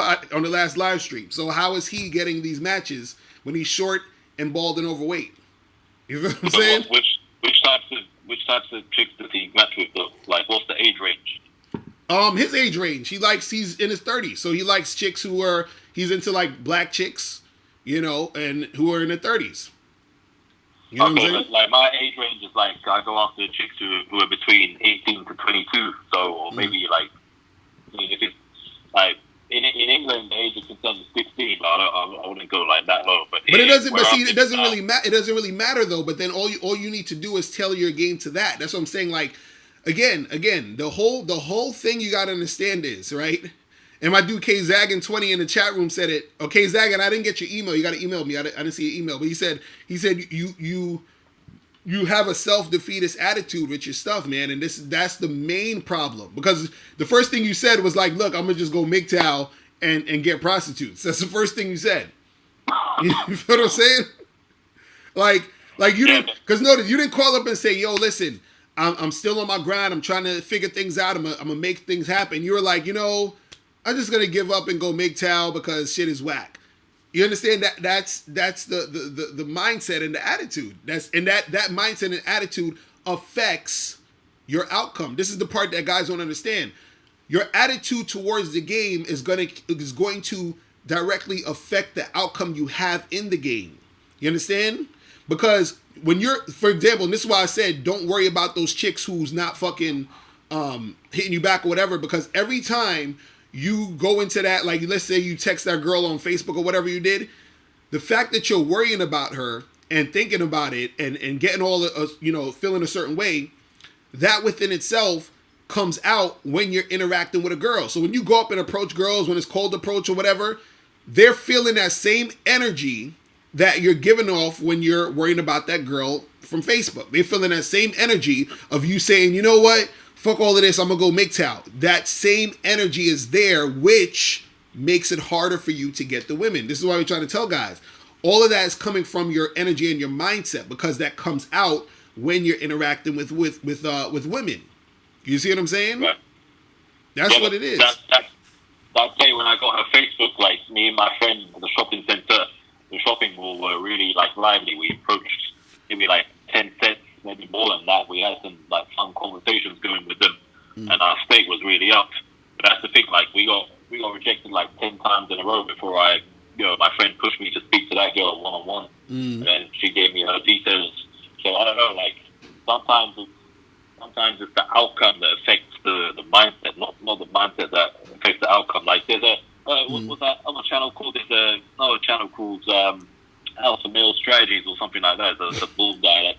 live stream. So how is he getting these matches when he's short and bald and overweight? You know what I'm saying? Which types of chicks does he match with though? Like, what's the age range? His age range. He's in his 30s, so he likes chicks he's into like black chicks, you know, and who are in their 30s. You know what I'm saying? Like my age range is like I go after chicks who are between 18 to 22. So or maybe like if it's like in England the age of consent is 16. But I wouldn't go like that low. But it doesn't. But see, it doesn't really matter. It doesn't really matter though. But then all you need to do is tailor your game to that. That's what I'm saying. Like again, the whole thing you got to understand is right. And my dude K Zagan 20 in the chat room said it. Okay, Zagan, I didn't get your email. You got to email me. I didn't see your email, but he said you have a self-defeatist attitude with your stuff, man, and that's the main problem. Because the first thing you said was like, look, I'm gonna just go MGTOW and get prostitutes. That's the first thing you said. You know what I'm saying? Like you didn't, because notice you didn't call up and say, yo, listen, I'm still on my grind. I'm trying to figure things out. I'm gonna make things happen. You were like, you know, I'm just gonna give up and go MGTOW because shit is whack. You understand that? That's the mindset and the attitude. That mindset and attitude affects your outcome. This is the part that guys don't understand. Your attitude towards the game is going to directly affect the outcome you have in the game. You understand? Because when you're, for example, and this is why I said don't worry about those chicks who's not fucking hitting you back or whatever, because every time you go into that, like let's say you text that girl on Facebook or whatever you did, the fact that you're worrying about her and thinking about it and getting all the, you know, feeling a certain way, that within itself comes out when you're interacting with a girl. So when you go up and approach girls, when it's cold approach or whatever, they're feeling that same energy that you're giving off when you're worrying about that girl from Facebook. They're feeling that same energy of you saying, you know what? Fuck all of this, I'm gonna go MGTOW. That same energy is there, which makes it harder for you to get the women. This is why we're trying to tell guys. All of that is coming from your energy and your mindset, because that comes out when you're interacting with women. You see what I'm saying? Right. That's what it is. That day when I got her Facebook, like me and my friend at the shopping center, the shopping mall were really like lively. We approached maybe like 10 sets, maybe more than that. We had some like fun conversations going with them, and our state was really up. But that's the thing, like we got rejected like 10 times in a row before my friend pushed me to speak to that girl one-on-one, and then she gave me her details. So I don't know, like sometimes it's the outcome that affects the mindset, not the mindset that affects the outcome. Like there's what's that other channel called? There's another channel called Alpha Male Strategies or something like that. There's a bull guy that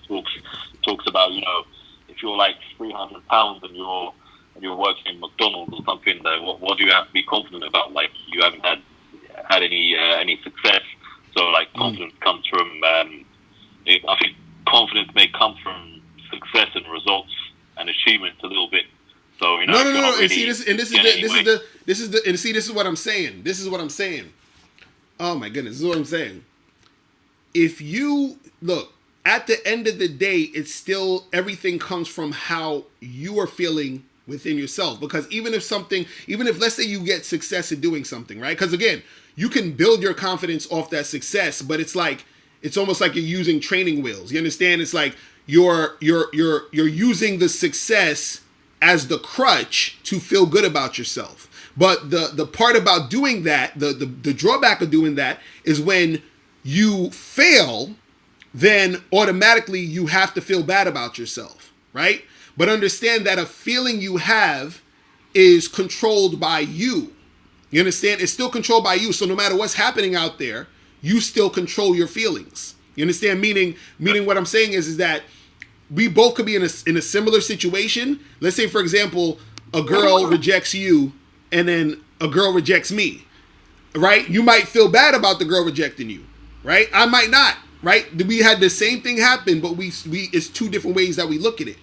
talks about, you know, if you're like 300 pounds and you're working in McDonald's or something, what do you have to be confident about? Like you haven't had any success. So like confidence comes from I think confidence may come from success and results and achievements a little bit. So you know, no. And see this is what I'm saying. This is what I'm saying. Oh my goodness, this is what I'm saying. If you look at the end of the day, it's still everything comes from how you are feeling within yourself. Because even if let's say you get success at doing something, right? Because again, you can build your confidence off that success, but it's almost like you're using training wheels. You understand? It's like you're using the success as the crutch to feel good about yourself. But the part about doing that, the drawback of doing that is when you fail, then automatically you have to feel bad about yourself, right? But understand that a feeling you have is controlled by you. You understand? It's still controlled by you. So no matter what's happening out there, you still control your feelings. You understand? Meaning what I'm saying is that we both could be in a similar situation. Let's say, for example, a girl rejects you and then a girl rejects me, right? You might feel bad about the girl rejecting you, right? I might not, right? We had the same thing happen, but we it's two different ways that we look at it.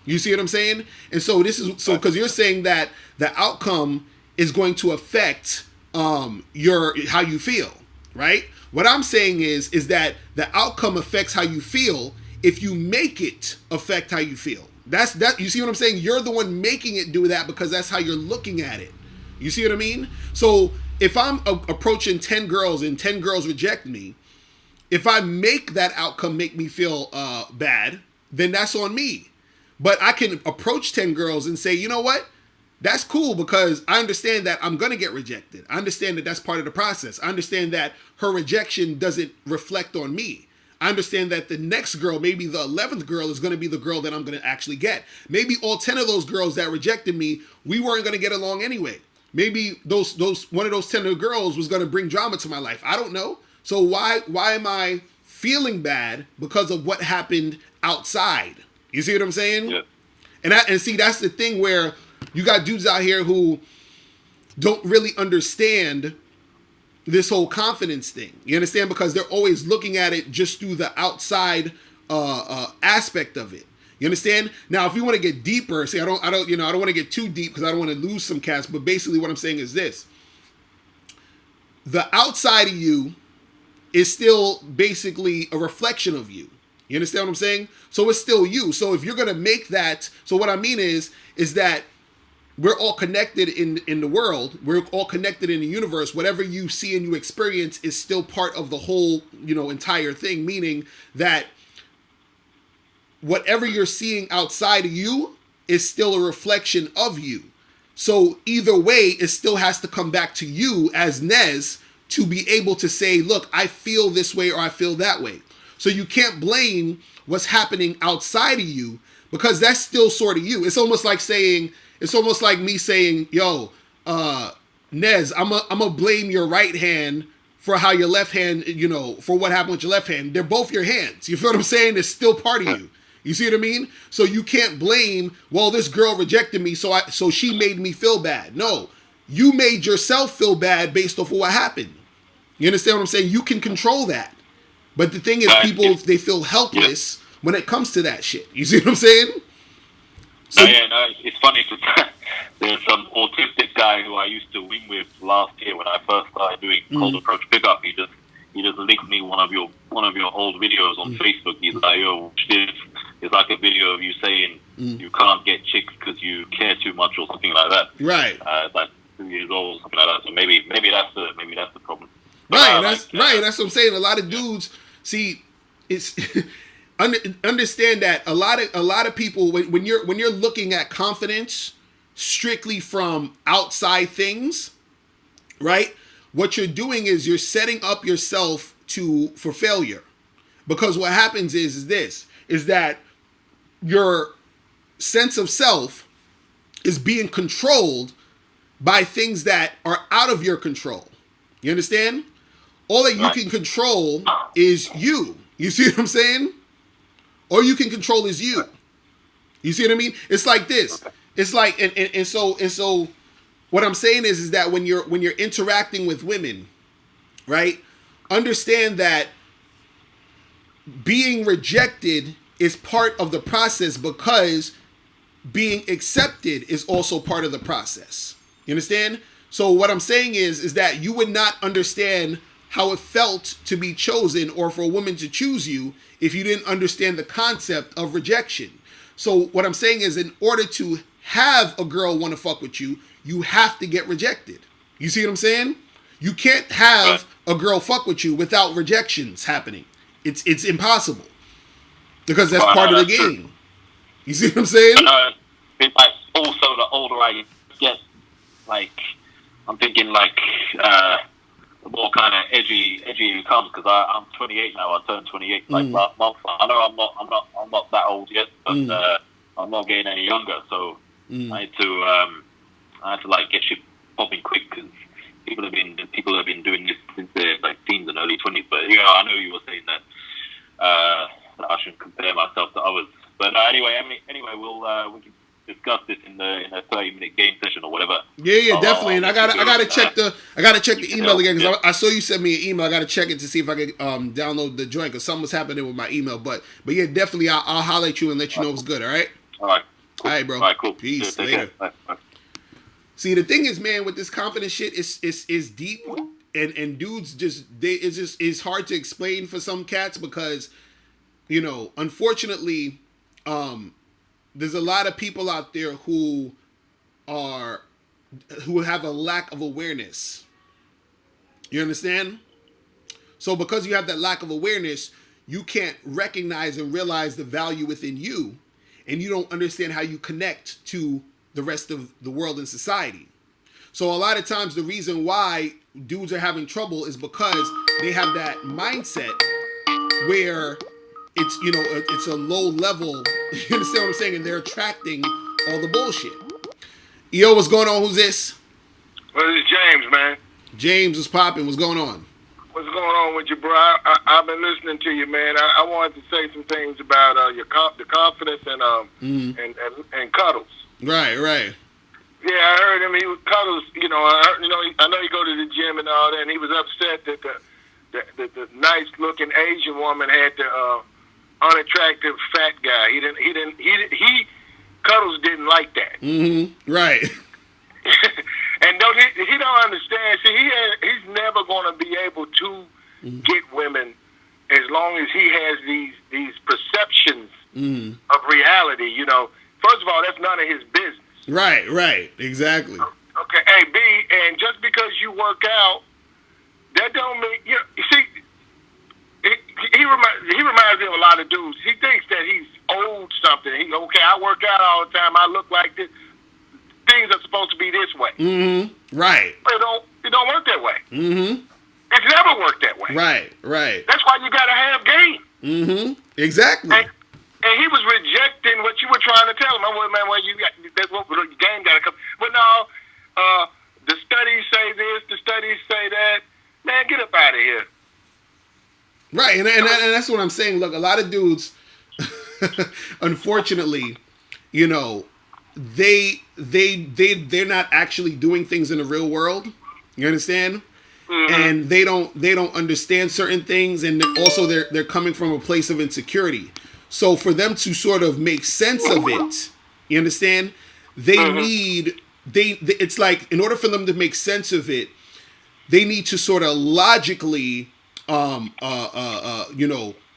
You see what I'm saying? And so this is so because you're saying that the outcome is going to affect your how you feel, right? What I'm saying is that the outcome affects how you feel if you make it affect how you feel. That's that. You see what I'm saying? You're the one making it do that because that's how you're looking at it. You see what I mean? So if I'm approaching 10 girls and 10 girls reject me, if I make that outcome make me feel bad, then that's on me. But I can approach 10 girls and say, you know what? That's cool because I understand that I'm going to get rejected. I understand that that's part of the process. I understand that her rejection doesn't reflect on me. I understand that the next girl, maybe the 11th girl, is going to be the girl that I'm going to actually get. Maybe all 10 of those girls that rejected me, we weren't going to get along anyway. Maybe those one of those 10 girls was going to bring drama to my life. I don't know. So why am I feeling bad because of what happened outside? You see what I'm saying? Yeah. And see, that's the thing where you got dudes out here who don't really understand this whole confidence thing. You understand? Because they're always looking at it just through the outside aspect of it. You understand? Now, if you want to get deeper, see, I don't want to get too deep because I don't want to lose some cats. But basically, what I'm saying is this: the outside of you is still basically a reflection of you. You understand what I'm saying? So it's still you. So if you're gonna make that, so what I mean is that we're all connected in the world. We're all connected in the universe. Whatever you see and you experience is still part of the whole, entire thing. Meaning that whatever you're seeing outside of you is still a reflection of you. So either way, it still has to come back to you as Nez to be able to say, look, I feel this way or I feel that way. So you can't blame what's happening outside of you because that's still sort of you. It's almost like me saying, yo, Nez, I'm a blame your right hand for how your left hand, for what happened with your left hand. They're both your hands. You feel what I'm saying? It's still part of you. You see what I mean? So you can't blame, well, this girl rejected me, so she made me feel bad. No, you made yourself feel bad based off of what happened. You understand what I'm saying? You can control that. But the thing is, people, they feel helpless when it comes to that shit. You see what I'm saying? So, it's funny because there's some autistic guy who I used to wing with last year when I first started doing cold approach pickup. He just linked me one of your old videos on Facebook. He's like, yo, watch this. It's like a video of you saying you can't get chicks because you care too much or something like that. Right. It's like 2 years old or something like that. So maybe that's the problem. Right. That's what I'm saying. A lot of dudes see it's. Understand that a lot of people when you're looking at confidence strictly from outside things, right? What you're doing is you're setting up yourself for failure, because what happens is that your sense of self is being controlled by things that are out of your control. You understand? All that you can control is you. You see what I'm saying? All you can control is you. You see what I mean? It's like this. It's like and so what I'm saying is that when you're interacting with women, right? Understand that being rejected is part of the process because being accepted is also part of the process. You understand? So what I'm saying is that you would not understand how it felt to be chosen or for a woman to choose you if you didn't understand the concept of rejection. So what I'm saying is, in order to have a girl want to fuck with you, you have to get rejected. You see what I'm saying? You can't have a girl fuck with you without rejections happening. It's impossible. because that's part of the game. You see what I'm saying? It's like also the older I get, like I'm thinking like the more kind of edgy it comes, because I'm 28 now. I turned 28 like last month. I know I'm not that old yet, but I'm not getting any younger. So I had to like get shit popping quick, because people have been doing this since they're like teens and early 20s. But I know you were saying that I shouldn't compare myself to others. But anyway, we can discuss this in a 30-minute game session or whatever. Yeah, definitely. And I gotta check the email again, because I saw you sent me an email. I gotta check it to see if I can download the joint, because something was happening with my email. But yeah, definitely I'll holler at you and let you know it's good. All right. All right. Cool. All right, bro. All right, cool. Peace. Yeah, Later. Bye. See, the thing is, man, with this confidence shit, is deep, and dudes it's hard to explain for some cats, because unfortunately, there's a lot of people out there who have a lack of awareness. You understand? So because you have that lack of awareness, you can't recognize and realize the value within you, and you don't understand how you connect to the rest of the world and society. So a lot of times the reason why dudes are having trouble is because they have that mindset where it's it's a low level. You understand what I'm saying? And they're attracting all the bullshit. Yo, what's going on? Who's this? Well, this is James, man. James was popping. What's going on? What's going on with you, bro? I've been listening to you, man. I wanted to say some things about the confidence and Cuddles. Right. Yeah, I heard him. He was Cuddles. I know he go to the gym and all that, and he was upset that the nice looking Asian woman had the unattractive fat guy. He Cuddles didn't like that. Mm-hmm. Right. And he don't understand. See, he's never going to be able to get women as long as he has these perceptions of reality. First of all, that's none of his business. Right. Exactly. Okay. Hey, B, and just because you work out, that don't mean you see. He reminds me of a lot of dudes. He thinks that he's old something. I work out all the time. I look like this. Things are supposed to be this way. Mm-hmm. Right. But it don't work that way. Mm-hmm. It's never worked that way. Right. That's why you gotta have game. Mm-hmm. Exactly. And he was rejecting what you were trying to tell him. That's what the game gotta come. But no, the studies say this, the studies say that. Man, get up out of here. Right, and that's what I'm saying. Look, a lot of dudes, unfortunately, they're not actually doing things in the real world. You understand? Mm-hmm. And they don't understand certain things, and also they're coming from a place of insecurity. So for them to sort of make sense of it, you understand? They need it's like, in order for them to make sense of it, they need to sort of logically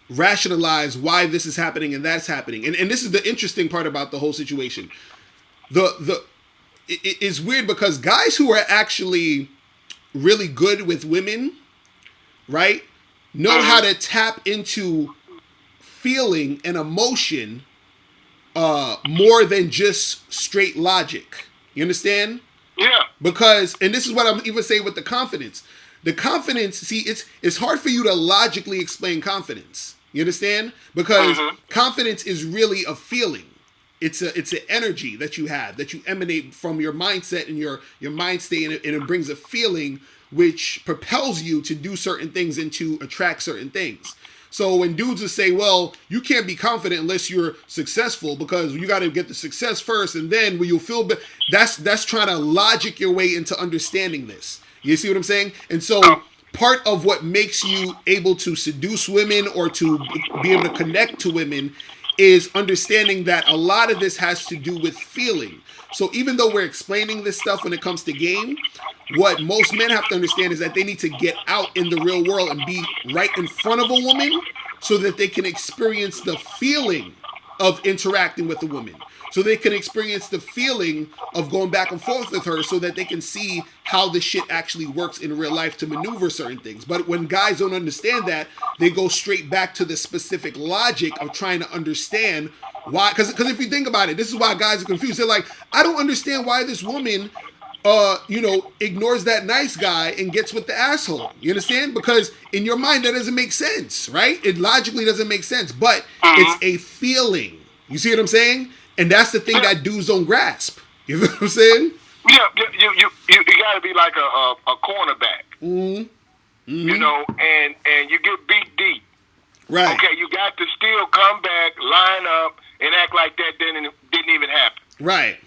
rationalize why this is happening and that's happening. And this is the interesting part about the whole situation. It's weird, because guys who are actually really good with women, right, know how to tap into feeling and emotion more than just straight logic. You understand? Yeah. Because, and this is what I'm even saying with the confidence. The confidence, see, it's hard for you to logically explain confidence. You understand? Because confidence is really a feeling. It's an energy that you have, that you emanate from your mindset and your mind state, and it brings a feeling which propels you to do certain things and to attract certain things. So when dudes will say, well, you can't be confident unless you're successful, because you got to get the success first, and then when you'll feel better, that's trying to logic your way into understanding this. You see what I'm saying? And so part of what makes you able to seduce women or to be able to connect to women is understanding that a lot of this has to do with feeling. So even though we're explaining this stuff when it comes to game, what most men have to understand is that they need to get out in the real world and be right in front of a woman so that they can experience the feeling of interacting with a woman. so they can experience the feeling of going back and forth with her so that they can see how the shit actually works in real life to maneuver certain things. But when guys don't understand that, they go straight back to the specific logic of trying to understand why. Because if you think about it, this is why guys are confused. They're like, I don't understand why this woman ignores that nice guy and gets with the asshole. You understand? Because in your mind, that doesn't make sense, right? It logically doesn't make sense, but it's a feeling. You see what I'm saying? And that's the thing that dudes don't grasp. You know what I'm saying? Yeah, you got to be like a cornerback. Mm-hmm. Mm-hmm. You know, and you get beat deep. Right. Okay, you got to still come back, line up, and act like that didn't even happen. Right.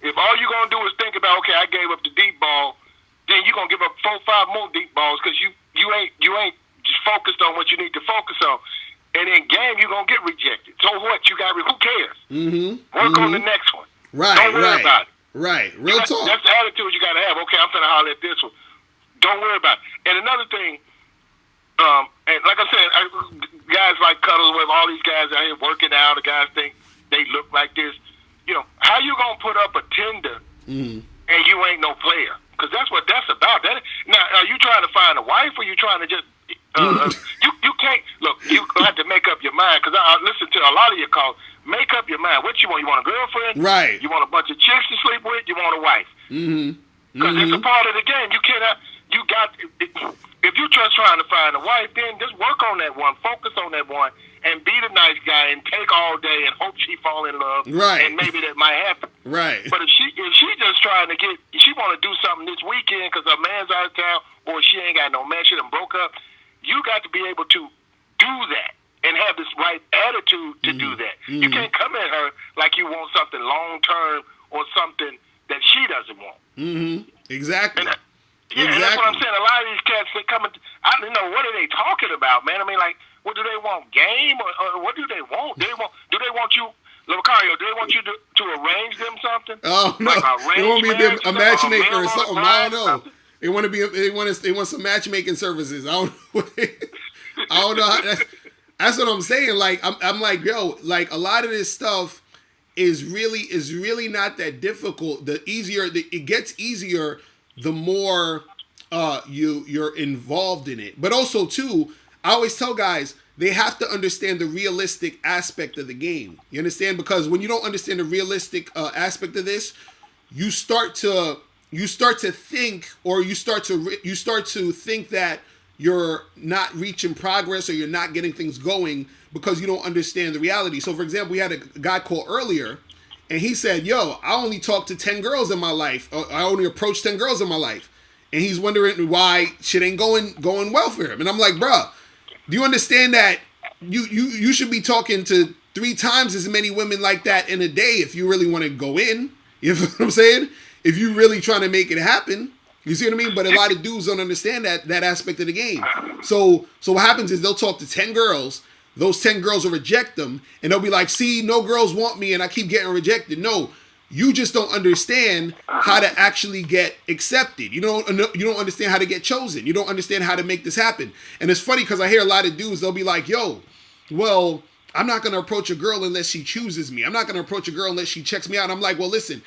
If all you're going to do is think about, okay, I gave up the deep ball, then you're going to give up 4 or 5 more deep balls because you ain't just focused on what you need to focus on. And in game, you're going to get rejected. So what? You got who cares? Mm-hmm. Work on the next one. Right. Don't worry about it. Right. Real talk. That's the attitude you got to have. Okay, I'm going to holler at this one. Don't worry about it. And another thing, and like I said, guys like Cuddle, with all these guys out here working out, the guys think they look like this. You know, how you going to put up a tender and you ain't no player? Because that's what that's about. Now, are you trying to find a wife or you trying to just... you can't... Look, you have to make up your mind, because I listen to a lot of your calls. Make up your mind. What you want? You want a girlfriend? Right. You want a bunch of chicks to sleep with? You want a wife? Because it's a part of the game. You cannot... You got... If you're just trying to find a wife, then just work on that one. Focus on that one. And be the nice guy and take all day and hope she fall in love. Right. And maybe that might happen. Right. But if she just trying to she want to do something this weekend because her man's out of town, or she ain't got no man, she done broke up, you got to be able to do that and have this right attitude to do that. You can't come at her like you want something long term or something that she doesn't want. Exactly. And that's what I'm saying. A lot of these cats, they come, I don't know, what are they talking about, man? I mean, like, what do they want? Game? Or what do they want? Do they want you, Locario, do they want you to arrange them something? Oh, no. Like they want me to be a matchmaker or something. I don't know. Something? They want some matchmaking services. I don't know. That's what I'm saying. Like, I'm like, yo, like, a lot of this stuff is really not that difficult. It gets easier the more you're involved in it. But also, too, I always tell guys, they have to understand the realistic aspect of the game. You understand? Because when you don't understand the realistic aspect of this, you start to think, or you start to think that you're not reaching progress or you're not getting things going because you don't understand the reality. So, for example, we had a guy call earlier, and he said, yo, I only talked to 10 girls in my life. I only approached 10 girls in my life. And he's wondering why shit ain't going well for him. And I'm like, bruh, do you understand that you should be talking to 3 times as many women like that in a day if you really want to go in? You know what I'm saying? If you really trying to make it happen. You see what I mean? But a lot of dudes don't understand that aspect of the game. So what happens is they'll talk to 10 girls. Those 10 girls will reject them. And they'll be like, see, no girls want me and I keep getting rejected. No, you just don't understand how to actually get accepted. You don't understand how to get chosen. You don't understand how to make this happen. And it's funny because I hear a lot of dudes, they'll be like, yo, well, I'm not going to approach a girl unless she chooses me. I'm not going to approach a girl unless she checks me out. I'm like, well, listen,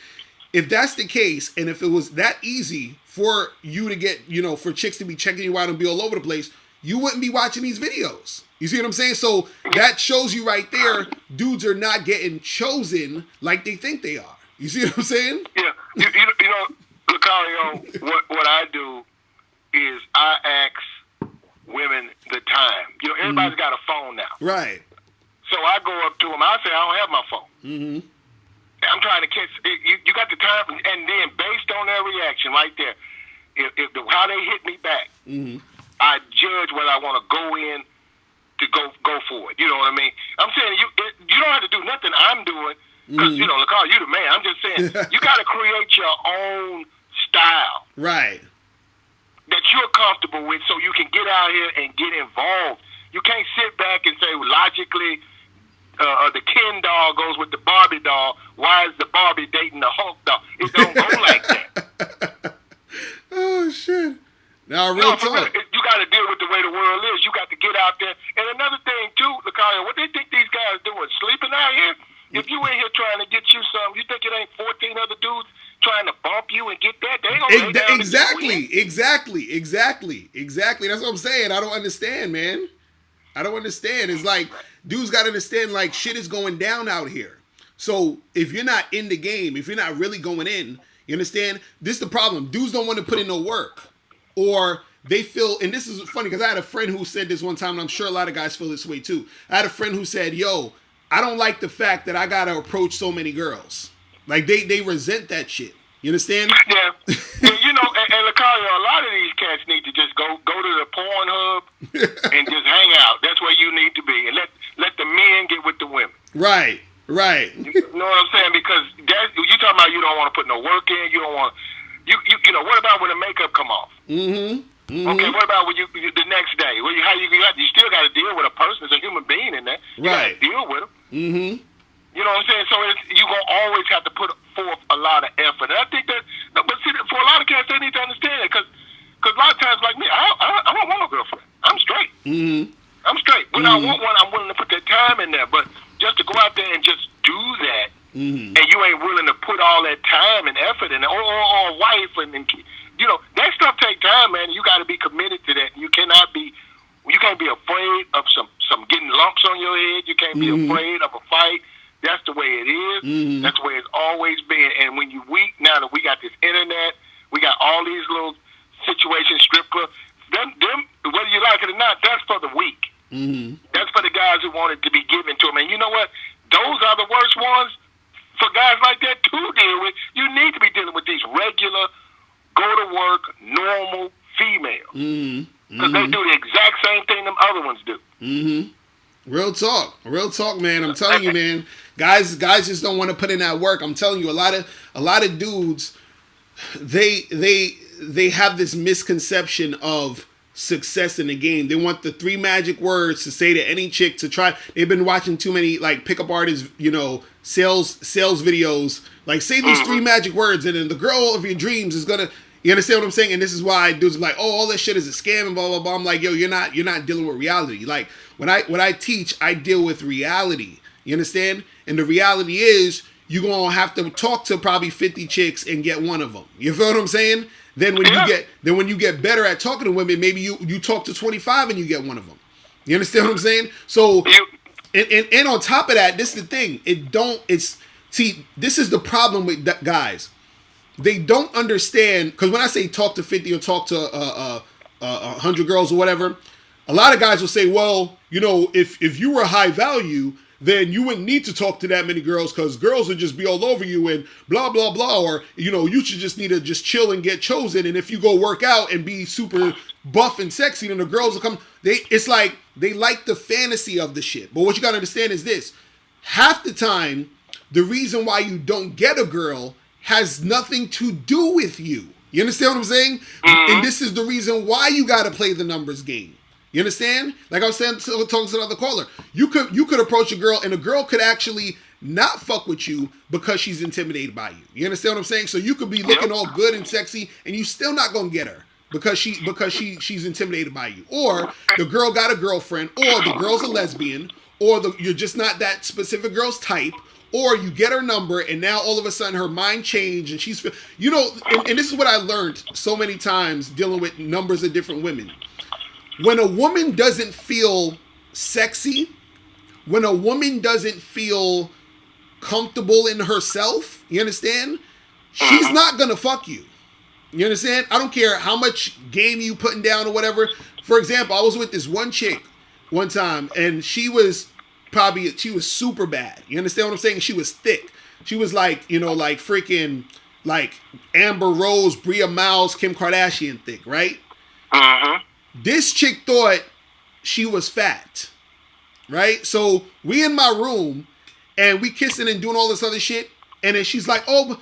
if that's the case, and if it was that easy for you to get, for chicks to be checking you out and be all over the place, you wouldn't be watching these videos. You see what I'm saying? So that shows you right there, dudes are not getting chosen like they think they are. You see what I'm saying? Yeah. Locario, what I do is I ask women the time. Everybody's got a phone now. Right. So I go up to them. I say, I don't have my phone. I'm trying to catch. You got the time, and then based on their reaction right there, how they hit me back, I judge whether I want to go in to go for it. You know what I mean? I'm saying you don't have to do nothing I'm doing because Locario, you the man. I'm just saying you got to create your own style, right? That you're comfortable with, so you can get out here and get involved. You can't sit back and say logically. The Ken doll goes with the Barbie doll. Why is the Barbie dating the Hulk doll? It don't go like that. Oh, shit. Now, real talk. You got to deal with the way the world is. You got to get out there. And another thing, too, Locario, what they think these guys doing, sleeping out here? If you in here trying to get you some, Exactly. That's what I'm saying. I don't understand, man. I don't understand. It's like dudes got to understand, like, shit is going down out here. So if you're not in the game, if you're not really going in, you understand? This is the problem. Dudes don't want to put in no work, or they feel. And this is funny because I had a friend who said this one time, and I'm sure a lot of guys feel this way too. I had a friend who said, "Yo, I don't like the fact that I gotta approach so many girls. Like they resent that shit. You understand?" Yeah. And Locario, a lot of these cats need to just go to the Pornhub and just hang out. That's where you need to be, and let the men get with the women. Right. You know what I'm saying? Because you talking about you don't want to put no work in. You don't want what about when the makeup come off? Mm-hmm. Okay. What about when you the next day? Well, you still got to deal with a person. There's a human being in there. You got to deal with them. Mm-hmm. You know what I'm saying? So you're going to always have to put forth a lot of effort. And I think that, but see, for a lot of cats, they need to understand it. Because a lot of times, like me, I don't want a girlfriend. I'm straight. Mm-hmm. I'm straight. When I want one, I'm willing to put that time in there. But just to go out there and just do that, and you ain't willing to put all that time and effort in it, or a wife, and that stuff take time, man. You got to be committed to that. You can't be afraid of some getting lumps on your head. You can't be afraid of a fight. That's the way it is. That's the way it's always been. And when you weak, now that we got this internet, we got all these little situations, strip club, them, whether you like it or not, that's for the weak. That's for the guys who want it to be given to them. And you know what? Those are the worst ones for guys like that to deal with. You need to be dealing with these regular, go-to-work, normal females. Because they do the exact same thing them other ones do. Real talk, man. I'm telling you, man. Guys just don't want to put in that work. I'm telling you, a lot of dudes, they have this misconception of success in the game. They want the 3 magic words to say to any chick to try. They've been watching too many like pickup artists, sales videos. Like, say these 3 magic words, and then the girl of your dreams is gonna. You understand what I'm saying? And this is why dudes are like, oh, all this shit is a scam and blah blah blah. I'm like, yo, you're not dealing with reality. Like when I teach, I deal with reality. You understand? And the reality is, you're gonna have to talk to probably 50 chicks and get one of them. You feel what I'm saying? Then when you get better at talking to women, maybe you talk to 25 and you get one of them. You understand what I'm saying? So, and on top of that, this is the thing. This is the problem with guys. They don't understand, because when I say talk to 50 or talk to 100 girls or whatever, a lot of guys will say, well, if you were high value, then you wouldn't need to talk to that many girls because girls would just be all over you and blah, blah, blah. Or, you should just need to just chill and get chosen. And if you go work out and be super buff and sexy, then the girls will come. It's like they like the fantasy of the shit. But what you got to understand is this. Half the time, the reason why you don't get a girl has nothing to do with you. You understand what I'm saying? And this is the reason why you got to play the numbers game. You understand? Like I was saying, talking to the other caller, you could approach a girl and a girl could actually not fuck with you because she's intimidated by you. You understand what I'm saying? So you could be looking all good and sexy and you still not gonna get her because she's intimidated by you. Or the girl got a girlfriend, or the girl's a lesbian, or you're just not that specific girl's type. Or you get her number, and now all of a sudden her mind changed, and she's, and this is what I learned so many times dealing with numbers of different women. When a woman doesn't feel sexy, when a woman doesn't feel comfortable in herself, you understand? She's not gonna fuck you. You understand? I don't care how much game you putting down or whatever. For example, I was with this one chick one time, and she was super bad. You understand what I'm saying? She was thick. She was like, like freaking, like Amber Rose, Bria Miles, Kim Kardashian thick, right? This chick thought she was fat, right? So we in my room, and we kissing and doing all this other shit, and then she's like, oh,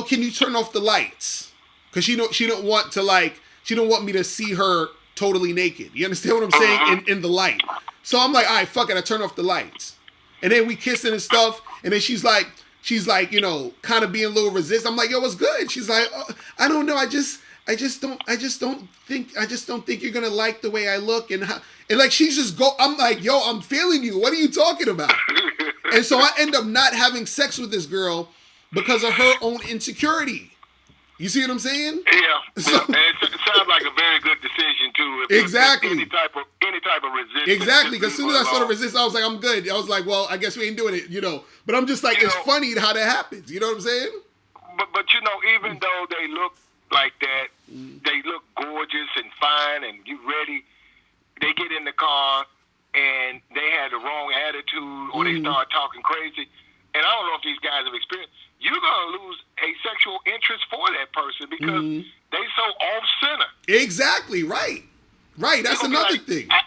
can you turn off the lights? Because she don't want me to see her totally naked. You understand what I'm saying? In the light. So I'm like, all right, fuck it, I turn off the lights. And then we kissing and stuff, and then she's like, kind of being a little resistant. I'm like, yo, what's good? She's like, oh, I don't know, I just don't think you're gonna like the way I look, and like she's just I'm like, yo, I'm feeling you. What are you talking about? And so I end up not having sex with this girl because of her own insecurity. You see what I'm saying? Yeah. So, And it sounds like a very good decision too. Exactly. Any type of resistance. Exactly, because as soon as I saw the resistance, I was like, I'm good. I was like, well, I guess we ain't doing it, you know. But I'm just like, it's funny how that happens. You know what I'm saying? But you know, even though they look like that, they look gorgeous and fine and you ready, they get in the car and they had the wrong attitude or they start talking crazy. And I don't know if these guys have experienced, you're going to lose a sexual interest for that person because they so off-center. Exactly, right. Right, that's another thing. I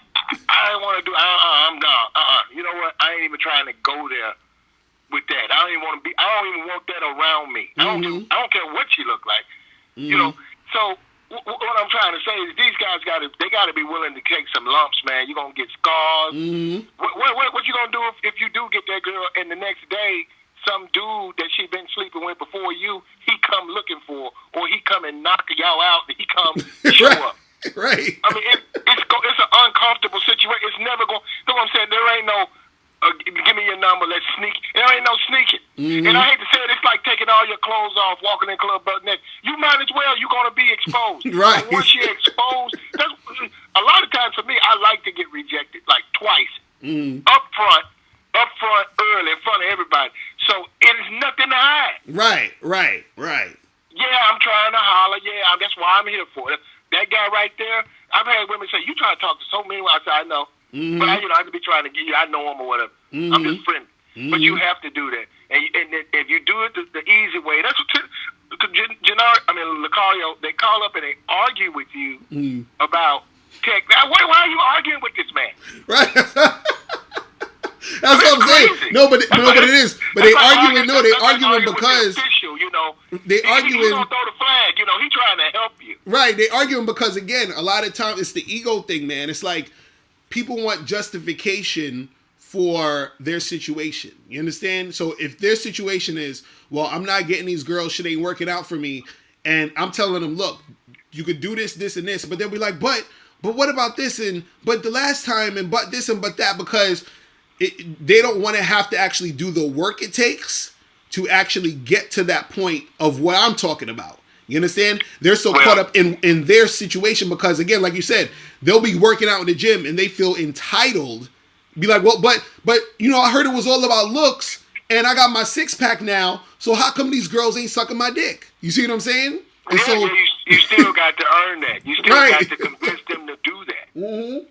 don't want to do, I'm done. You know what? I ain't even trying to go there with that. I don't even want that around me. I don't care what you look like. You know, so what I'm trying to say is these guys got to be willing to take some lumps, man. You're going to get scars. What you going to do if you do get that girl and the next day some dude that she been sleeping with before you, he come looking for, or he come and knock y'all out, and he come show up. Right. I mean, it's an uncomfortable situation. It's never going. You know what I'm saying? There ain't no. Give me your number. Let's sneak. There ain't no sneaking. And I hate to say it. It's like taking all your clothes off, walking in club butt naked. You might as well. You're going to be exposed. Right. So once you're exposed, a lot of times for me, I like to get rejected like twice, up front, early, in front of everybody. So it is nothing to hide. Right. Yeah, I'm trying to holler. Yeah, that's why I'm here for it. That guy right there, I've had women say, you try to talk to so many. I said, I know. But I just be trying to get you. I know him or whatever. I'm just friendly. But you have to do that. And if you do it the easy way, that's what Locario, they call up and they argue with you about tech. Why are you arguing with this man? Right. That's what I'm saying. No, but it is. But they arguing. No, they arguing because official, you know, they arguing. He don't throw the flag. You know, he trying to help you. Right. They arguing because again, a lot of times it's the ego thing, man. It's like people want justification for their situation. You understand? So if their situation is, well, I'm not getting these girls, shit ain't working out for me, and I'm telling them, look, you could do this, this, and this, but they'll be like, but what about this, and but the last time, and but this and but that, because they don't want to have to actually do the work it takes to actually get to that point of what I'm talking about. You understand? They're so caught up in their situation because, again, like you said, they'll be working out in the gym and they feel entitled. Be like, well, but you know, I heard it was all about looks and I got my six-pack now, so how come these girls ain't sucking my dick? You see what I'm saying? And so you still got to earn that. You still got to convince them to do that. And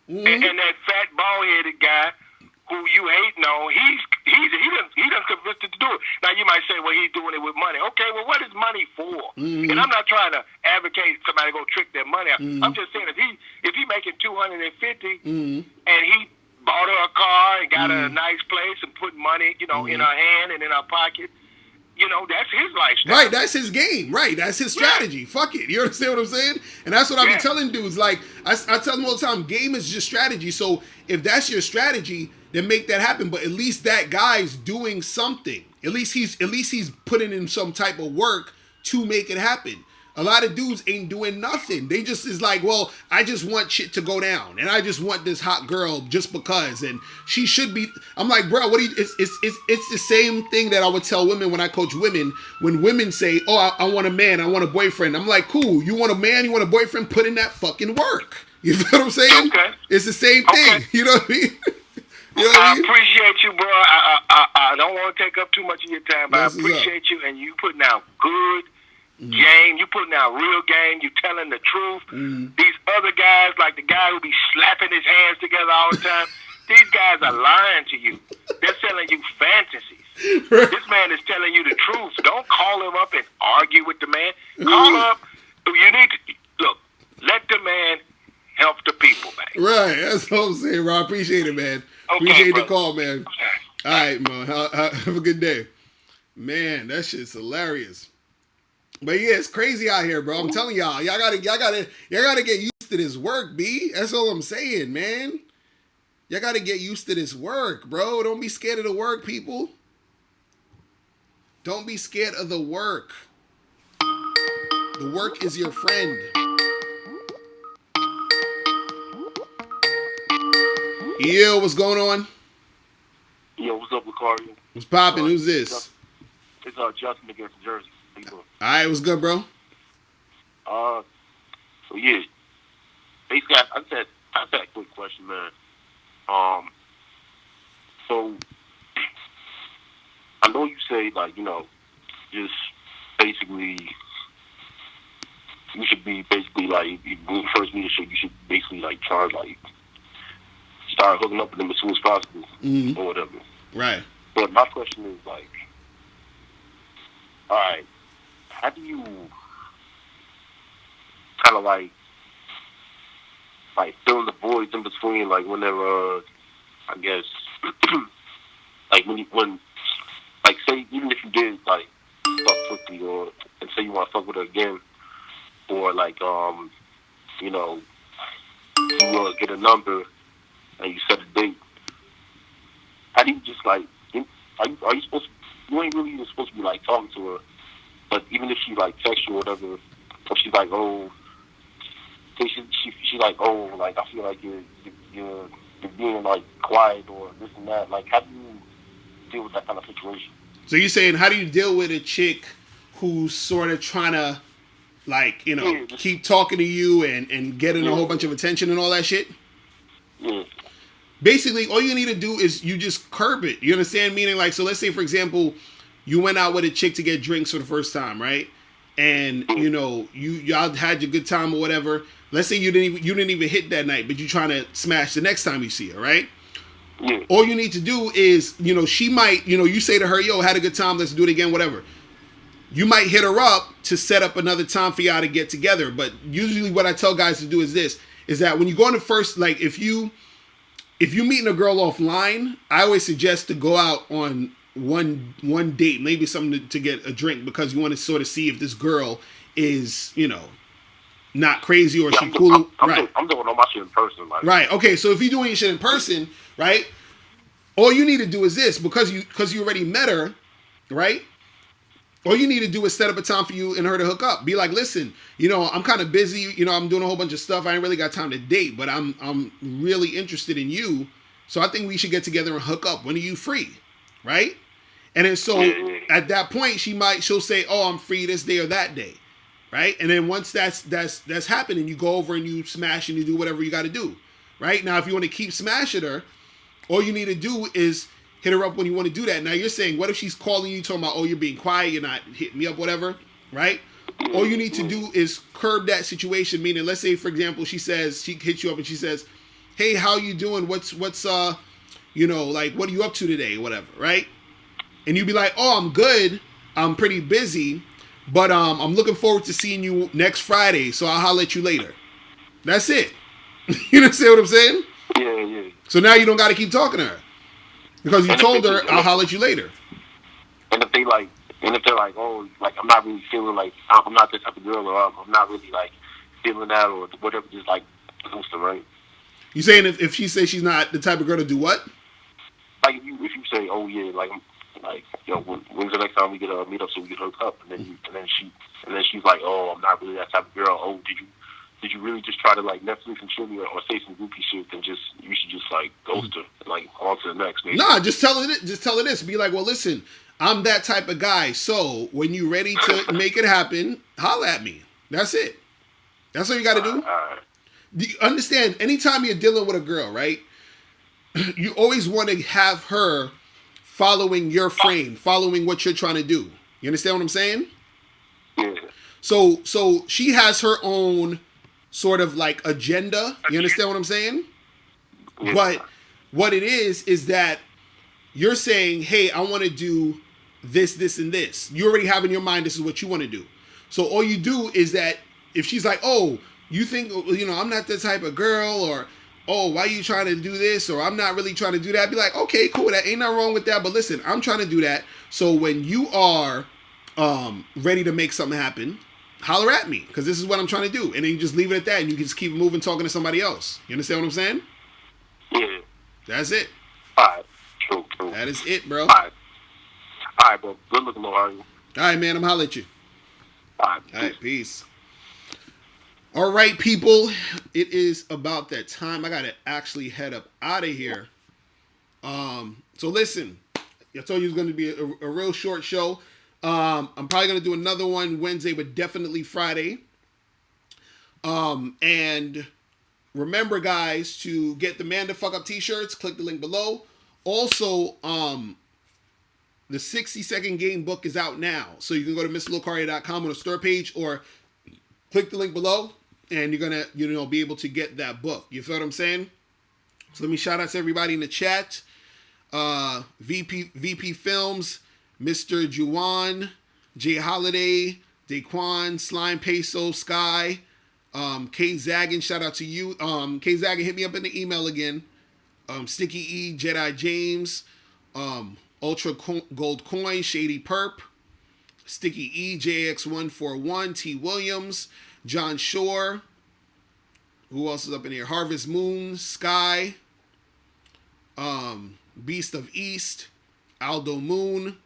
that fat, bald-headed guy who you hating on, he done convinced it to do it. Now you might say, well, he's doing it with money. Okay, well, what is money for? And I'm not trying to advocate somebody go trick their money out. I'm just saying if he making $250 and he bought her a car and got her a nice place and put money, you know, in her hand and in her pocket, you know, that's his lifestyle. Right, that's his game. Right, that's his strategy. Fuck it. You understand what I'm saying? And that's what I be telling dudes. Like, I tell them all the time, game is just strategy. So if that's your strategy, then make that happen. But at least that guy's doing something. At least he's putting in some type of work to make it happen. A lot of dudes ain't doing nothing. They just is like, well, I just want shit to go down, and I just want this hot girl just because, and she should be. I'm like, bro, what do you? It's the same thing that I would tell women when I coach women. When women say, oh, I want a man, I want a boyfriend. I'm like, cool. You want a man? You want a boyfriend? Put in that fucking work. You know what I'm saying? Okay. It's the same thing. You know what I mean? You know I appreciate you, bro. I don't want to take up too much of your time, but I appreciate you, and you putting out good game. You putting out real game. You telling the truth. These other guys, like the guy who be slapping his hands together all the time, these guys are lying to you. They're selling you fantasies. This man is telling you the truth. Don't call him up and argue with the man. Call up. You need to look. Let the man help the people, man. Right. That's what I'm saying, bro. I appreciate it, man. Okay, appreciate bro. the call, man. All right, man. Have a good day. Man, that shit's hilarious. But yeah, it's crazy out here, bro. I'm telling y'all gotta get used to this work, B. That's all I'm saying, man. Y'all gotta get used to this work, bro. Don't be scared of the work, people. Don't be scared of the work. The work is your friend. Yo, what's going on? Yo, what's up, Locario? What's popping? Who's this? It's Justin against Jersey. How you doing? All right, what's good, bro? So yeah, basically, I just had a quick question, man. So I know you say like just basically you should be basically like when you first meet a chick, you should basically like try like start hooking up with them as soon as possible or whatever. Right. But my question is like, all right, how do you kind of like fill in the voids in between, like whenever I guess like when like say even if you did like fuck quickly or and say you want to fuck with her again or like you get a number and you set a date, how do you just like are you supposed to, you ain't really even supposed to be like talking to her, but even if she like texts you or whatever, or she's like she's like like I feel like you're being like quiet or this and that, like how do you deal with that kind of situation? So you're saying, how do you deal with a chick who's sort of trying to, like, keep talking to you and getting a whole bunch of attention and all that shit? Yeah. Basically, all you need to do is you just curb it. You understand? Meaning, like, so let's say, for example, you went out with a chick to get drinks for the first time, right? And, y'all had your good time or whatever. Let's say you didn't even hit that night, but you're trying to smash the next time you see her, right? Yeah. All you need to do is, she might, you say to her, yo, had a good time, let's do it again, whatever. You might hit her up to set up another time for y'all to get together. But usually what I tell guys to do is that when you go on the first, like if you meeting a girl offline, I always suggest to go out on one date, maybe something to get a drink, because you want to sort of see if this girl is, not crazy or she cool. I'm doing all my shit in person. Like. Right. Okay. So if you're doing your shit in person, right, all you need to do is this, because you already met her, right? All you need to do is set up a time for you and her to hook up. Be like, listen, I'm kind of busy. I'm doing a whole bunch of stuff. I ain't really got time to date, but I'm really interested in you. So I think we should get together and hook up. When are you free? Right? And then so at that point, she'll say, oh, I'm free this day or that day. Right? And then once that's happening, you go over and you smash and you do whatever you got to do. Right? Now, if you want to keep smashing her, all you need to do is hit her up when you want to do that. Now, you're saying, what if she's calling you, talking about, oh, you're being quiet, you're not hitting me up, whatever, right? All you need to do is curb that situation, meaning, let's say, for example, she hits you up and she says, hey, how you doing? What's like, what are you up to today, whatever, right? And you'd be like, oh, I'm good. I'm pretty busy, but I'm looking forward to seeing you next Friday, so I'll holler at you later. That's it. You understand what I'm saying? Yeah. So now you don't got to keep talking to her. Because you told her, I'll holler at you later. And if they're like, oh, like I'm not really feeling like I'm not this type of girl, or I'm not really like feeling that, or whatever, just like ghost her, right? You saying if she says she's not the type of girl to do what? Like if you say, oh yeah, like when's the next time we get a meet up so we can hook up, and then she's like, oh, I'm not really that type of girl. Oh, did you really just try to like Netflix and chill me or say some goofy shit? Then you should just like ghost her and like on to the next. Maybe. Nah, just tell her this. Be like, well, listen, I'm that type of guy. So when you ready to make it happen, holla at me. That's it. That's all you got to do. Do you understand? Anytime you're dealing with a girl, right? You always want to have her following your frame, following what you're trying to do. You understand what I'm saying? Yeah. So she has her own sort of like agenda. You understand what I'm saying? Yeah. But what it is that you're saying, hey, I want to do this, this, and this. You already have in your mind this is what you want to do. So all you do is that if she's like, oh, you think, I'm not that type of girl, or, oh, why are you trying to do this? Or I'm not really trying to do that. Be like, okay, cool. That ain't nothing wrong with that. But listen, I'm trying to do that. So when you are ready to make something happen, holler at me, because this is what I'm trying to do. And then you just leave it at that, and you can just keep moving, talking to somebody else. You understand what I'm saying? Yeah. That's it. All right. True. That is it, bro. All right, bro. Good looking, Locario. All right, man. I'm holler at you. All right, peace. All right, people. It is about that time. I got to actually head up out of here. So listen, I told you it was going to be a real short show. I'm probably gonna do another one Wednesday, but definitely Friday. And remember, guys, to get the Man to Fuck Up t-shirts, click the link below. Also, the 60-second game book is out now. So you can go to MrLocario.com on the store page or click the link below and you're going to, be able to get that book. You feel what I'm saying? So let me shout out to everybody in the chat. VP Films, Mr. Juwan, Jay Holiday, Daquan, Slime Peso, Sky, K Zaggin, shout out to you. K Zaggin, hit me up in the email again. Sticky E, Jedi James, Ultra Gold Coin, Shady Perp, Sticky E, JX141, T Williams, John Shore. Who else is up in here? Harvest Moon, Sky, Beast of East, Aldo Moon,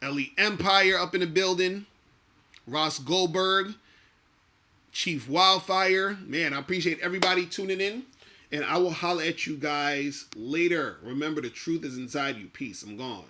Ellie Empire up in the building, Ross Goldberg, Chief Wildfire. Man, I appreciate everybody tuning in. And I will holler at you guys later. Remember, the truth is inside you. Peace. I'm gone.